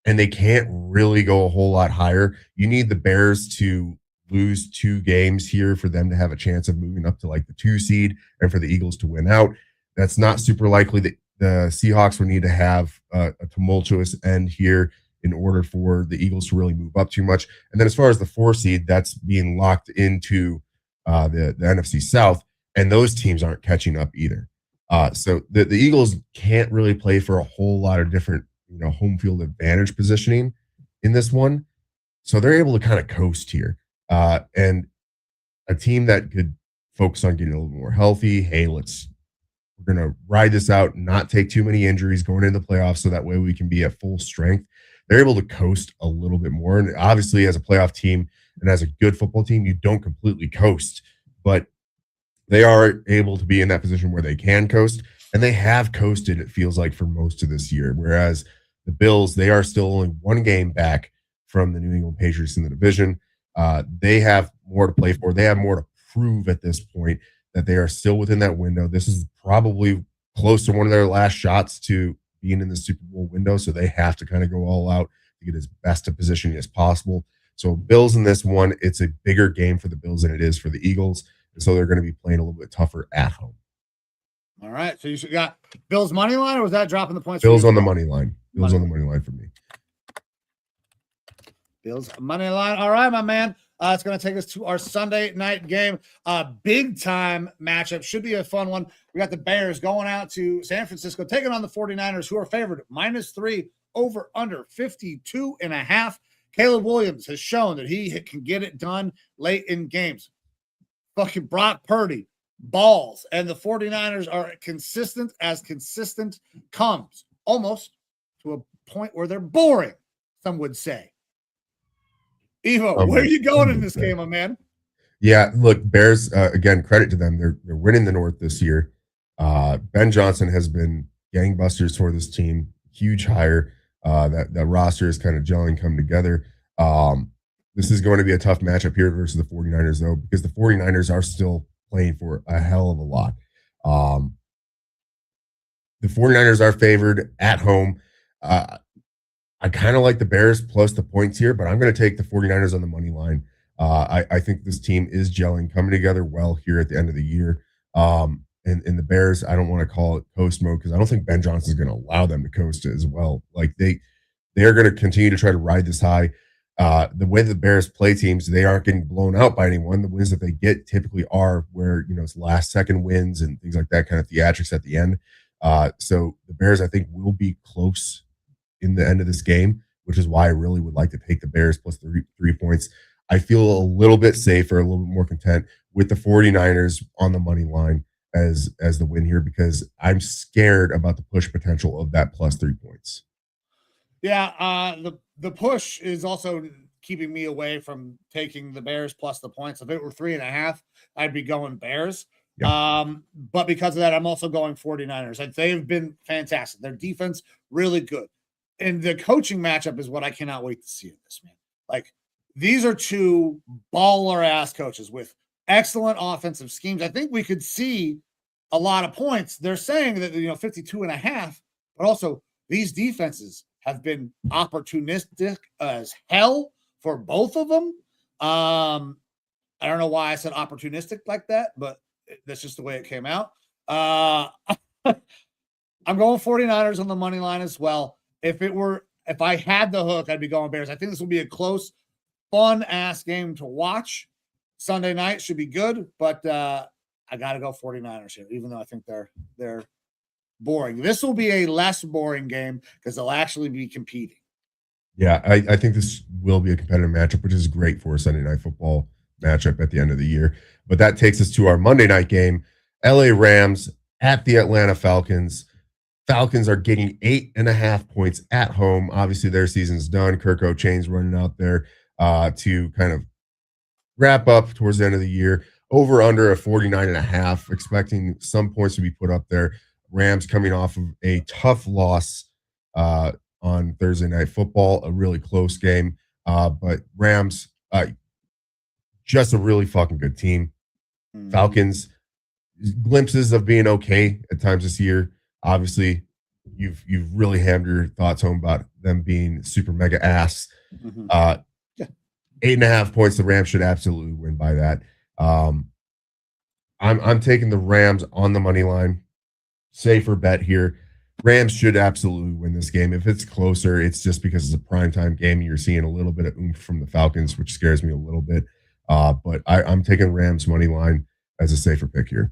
and they can't really go a whole lot higher. You need the Bears to lose 2 games here for them to have a chance of moving up to like the 2 seed and for the Eagles to win out. That's not super likely. The Seahawks would need to have a tumultuous end here in order for the Eagles to really move up too much. And then as far as the 4 seed, that's being locked into the NFC South, and those teams aren't catching up either. So the Eagles can't really play for a whole lot of different, home field advantage positioning in this one. So they're able to kind of coast here. And a team that could focus on getting a little more healthy. Hey, we're going to ride this out, not take too many injuries going into the playoffs so that way we can be at full strength. They're able to coast a little bit more. And obviously, as a playoff team and as a good football team, you don't completely coast, but they are able to be in that position where they can coast, and they have coasted, it feels like, for most of this year. Whereas the Bills, they are still only 1 game back from the New England Patriots in the division. They have more to play for. They have more to prove at this point that they are still within that window. This is probably close to one of their last shots to being in the Super Bowl window, so they have to kind of go all out to get as best a positioning as possible. So Bills in this one, it's a bigger game for the Bills than it is for the Eagles, and so they're going to be playing a little bit tougher at home. All right, so you got Bills money line, or was that dropping the points? Bills on the money line. Bills on the money line for me. Bills money line. All right, my man. It's going to take us to our Sunday night game. Big time matchup. Should be a fun one. We got the Bears going out to San Francisco, taking on the 49ers, who are favored -3 over under 52.5. Caleb Williams has shown that he can get it done late in games. Fucking Brock Purdy, balls. And the 49ers are consistent as consistent comes, almost to a point where they're boring, some would say. Evo, where are you going in this game, my man? Yeah, look, Bears, again, credit to them. They're winning the North this year. Ben Johnson has been gangbusters for this team. Huge hire. That roster is kind of gelling, coming together. This is going to be a tough matchup here versus the 49ers, though, because the 49ers are still playing for a hell of a lot. The 49ers are favored at home. I kind of like the Bears plus the points here, but I'm going to take the 49ers on the money line. I think this team is gelling, coming together well here at the end of the year. And the Bears, I don't want to call it coast mode because I don't think Ben Johnson is going to allow them to coast as well. Like they are going to continue to try to ride this high. The way the Bears play teams, they aren't getting blown out by anyone. The wins that they get typically are where, it's last second wins and things like that, kind of theatrics at the end. So the Bears, I think, will be close in the end of this game, which is why I really would like to take the Bears plus the 3 points. I feel a little bit safer, a little bit more content with the 49ers on the money line as the win here, because I'm scared about the push potential of that plus 3 points. Yeah, the push is also keeping me away from taking the Bears plus the points. If it were 3.5, I'd be going Bears. Yeah. But because of that, I'm also going 49ers. And they've been fantastic. Their defense, really good. And the coaching matchup is what I cannot wait to see in this, man. Like, these are 2 baller-ass coaches with excellent offensive schemes. I think we could see a lot of points. They're saying that, 52.5, but also these defenses have been opportunistic as hell for both of them. I don't know why I said opportunistic like that, but that's just the way it came out. I'm going 49ers on the money line as well. If I had the hook, I'd be going Bears. I think this will be a close, fun-ass game to watch. Sunday night should be good, but I got to go 49ers here, even though I think they're boring. This will be a less boring game because they'll actually be competing. Yeah, I think this will be a competitive matchup, which is great for Sunday Night Football. matchup at the end of the year. But that takes us to our Monday night game. LA Rams at the Atlanta Falcons. Falcons are getting 8.5 points at home. Obviously, their season's done. Kirk O'Chain's running out there to kind of wrap up towards the end of the year. Over under a 49.5, expecting some points to be put up there. Rams coming off of a tough loss on Thursday Night Football, a really close game. But Rams, just a really fucking good team. Falcons, glimpses of being okay at times this year. Obviously, you've really hammered your thoughts home about them being super mega ass. 8.5 points. The Rams should absolutely win by that. I'm taking the Rams on the money line. Safer bet here. Rams should absolutely win this game. If it's closer, it's just because it's a primetime game and you're seeing a little bit of oomph from the Falcons, which scares me a little bit. But I'm taking Rams money line as a safer pick here.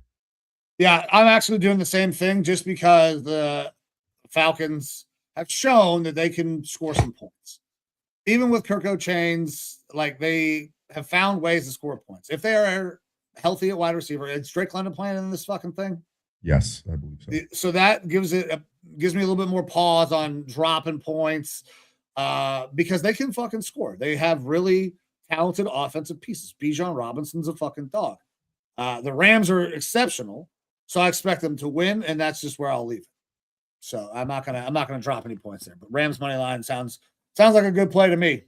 Yeah, I'm actually doing the same thing just because the Falcons have shown that they can score some points. Even with Kirk O'Chain's, like, they have found ways to score points. If they are healthy at wide receiver, is Drake London playing in this fucking thing? Yes, I believe so. So that gives me a little bit more pause on dropping points because they can fucking score. They have really talented offensive pieces. Bijan Robinson's a fucking dog. The Rams are exceptional. So I expect them to win, and that's just where I'll leave it. So I'm not gonna drop any points there. But Rams money line sounds like a good play to me.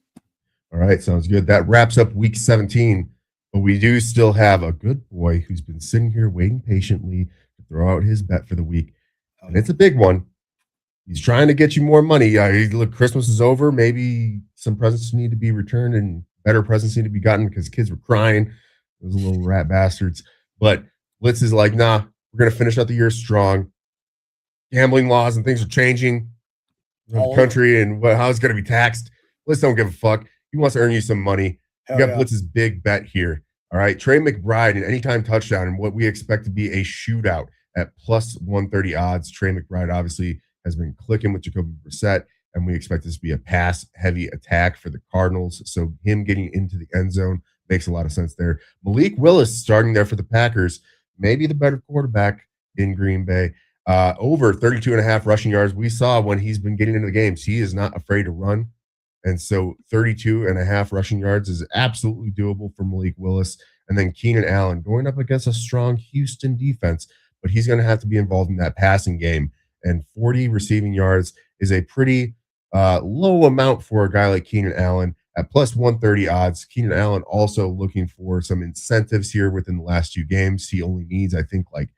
All right, sounds good. That wraps up week 17. But we do still have a good boy who's been sitting here waiting patiently to throw out his bet for the week, and it's a big one. He's trying to get you more money. Look, Christmas is over. Maybe some presents need to be returned, and better presents need to be gotten because kids were crying. Those little rat bastards. But Blitz is like, nah. We're going to finish out the year strong. Gambling laws and things are changing in the country and how it's going to be taxed. Blitz don't give a fuck. He wants to earn you some money. You got Blitz's big bet here. All right. Trey McBride, an anytime touchdown and what we expect to be a shootout at plus 130 odds. Trey McBride obviously has been clicking with Jacoby Brissett, and we expect this to be a pass-heavy attack for the Cardinals. So him getting into the end zone makes a lot of sense there. Malik Willis starting there for the Packers. Maybe the better quarterback in Green Bay. Over 32.5 rushing yards. We saw when he's been getting into the games, he is not afraid to run. And so 32.5 rushing yards is absolutely doable for Malik Willis. And then Keenan Allen going up against a strong Houston defense, but he's going to have to be involved in that passing game. And 40 receiving yards is a pretty low amount for a guy like Keenan Allen. At plus 130 odds, Keenan Allen also looking for some incentives here within the last 2 games. He only needs, I think, like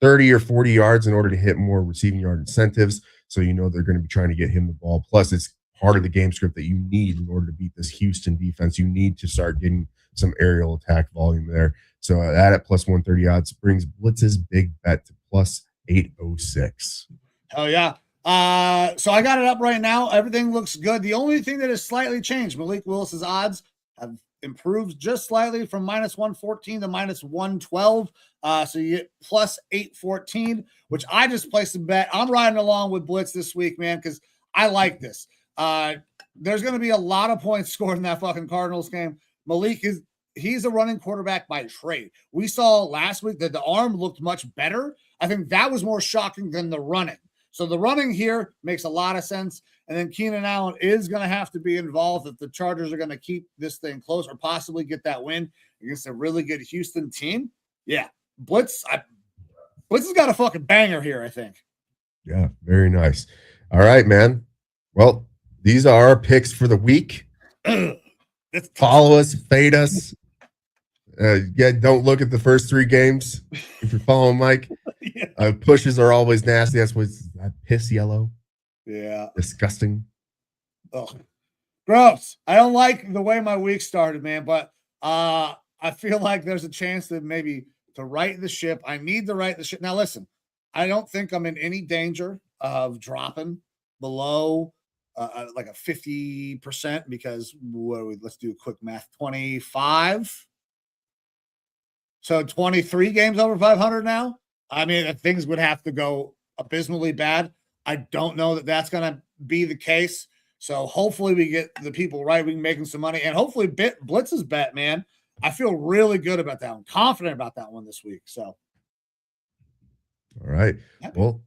30 or 40 yards in order to hit more receiving yard incentives. So you know they're going to be trying to get him the ball. Plus, it's part of the game script that you need in order to beat this Houston defense. You need to start getting some aerial attack volume there. So that at plus 130 odds brings Blitz's big bet to plus 806. Oh, yeah. So I got it up right now. Everything looks good. The only thing that has slightly changed, Malik Willis's odds have improved just slightly from minus 114 to minus 112. So you get plus 814, which I just placed a bet. I'm riding along with Blitz this week, man, because I like this. There's going to be a lot of points scored in that fucking Cardinals game. Malik he's a running quarterback by trade. We saw last week that the arm looked much better. I think that was more shocking than the running. So the running here makes a lot of sense. And then Keenan Allen is going to have to be involved if the Chargers are going to keep this thing close or possibly get that win against a really good Houston team. Yeah, Blitz has got a fucking banger here, I think. Yeah, very nice. All right, man. Well, these are our picks for the week. Follow us, fade us. Don't look at the first 3 games if you're following Mike. Yeah. Pushes are always nasty. That's what's that piss yellow. Yeah. Disgusting. Oh, gross. I don't like the way my week started, man, but I feel like there's a chance that maybe to right the ship. I need to right the ship. Now, listen, I don't think I'm in any danger of dropping below like a 50% because let's do a quick math. 25. So 23 games over 500 now. I mean, things would have to go abysmally bad. I don't know that that's going to be the case. So hopefully we get the people right. We can make them some money. And hopefully Blitz's bet, man. I feel really good about that one, confident about that one this week. So, all right. Well,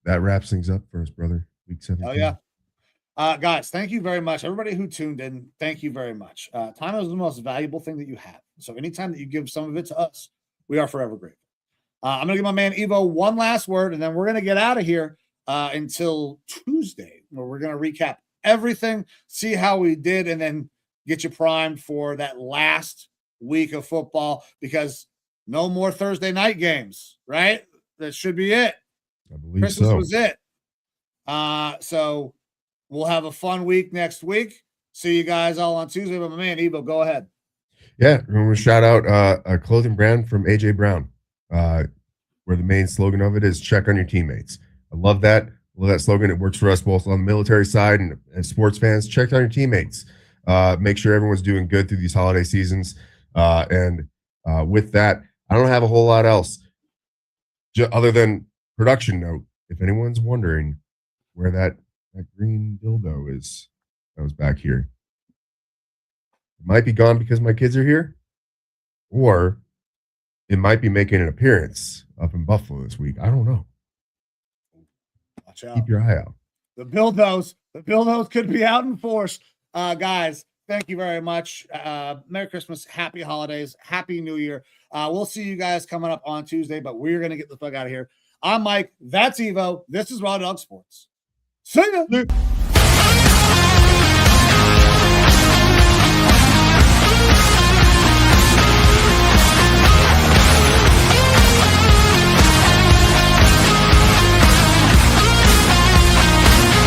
that wraps things up for us, brother. Week 17. Oh, yeah. Guys, thank you very much. Everybody who tuned in, thank you very much. Time is the most valuable thing that you have. So anytime that you give some of it to us, we are forever grateful. I'm going to give my man Evo one last word, and then we're going to get out of here until Tuesday, where we're going to recap everything, see how we did, and then get you primed for that last week of football, because no more Thursday night games, right? That should be it. I believe Christmas so. was it. So we'll have a fun week next week. See you guys all on Tuesday. But my man, Evo, go ahead. Yeah, I'm going to shout out a clothing brand from AJ Brown, where the main slogan of it is check on your teammates. I love that. Slogan. It works for us both on the military side and as sports fans. Check on your teammates. Make sure everyone's doing good through these holiday seasons. And with that, I don't have a whole lot else other than production note. If anyone's wondering where that green dildo is that was back here, it might be gone because my kids are here, or it might be making an appearance up in Buffalo this week. I don't know. Watch out. Keep your eye out. The dildos could be out in force. Guys, thank you very much. Merry Christmas, happy holidays, happy New Year. We'll see you guys coming up on Tuesday, but we're going to get the fuck out of here. I'm Mike. That's Evo. This is Raw Dog Sports. See ya.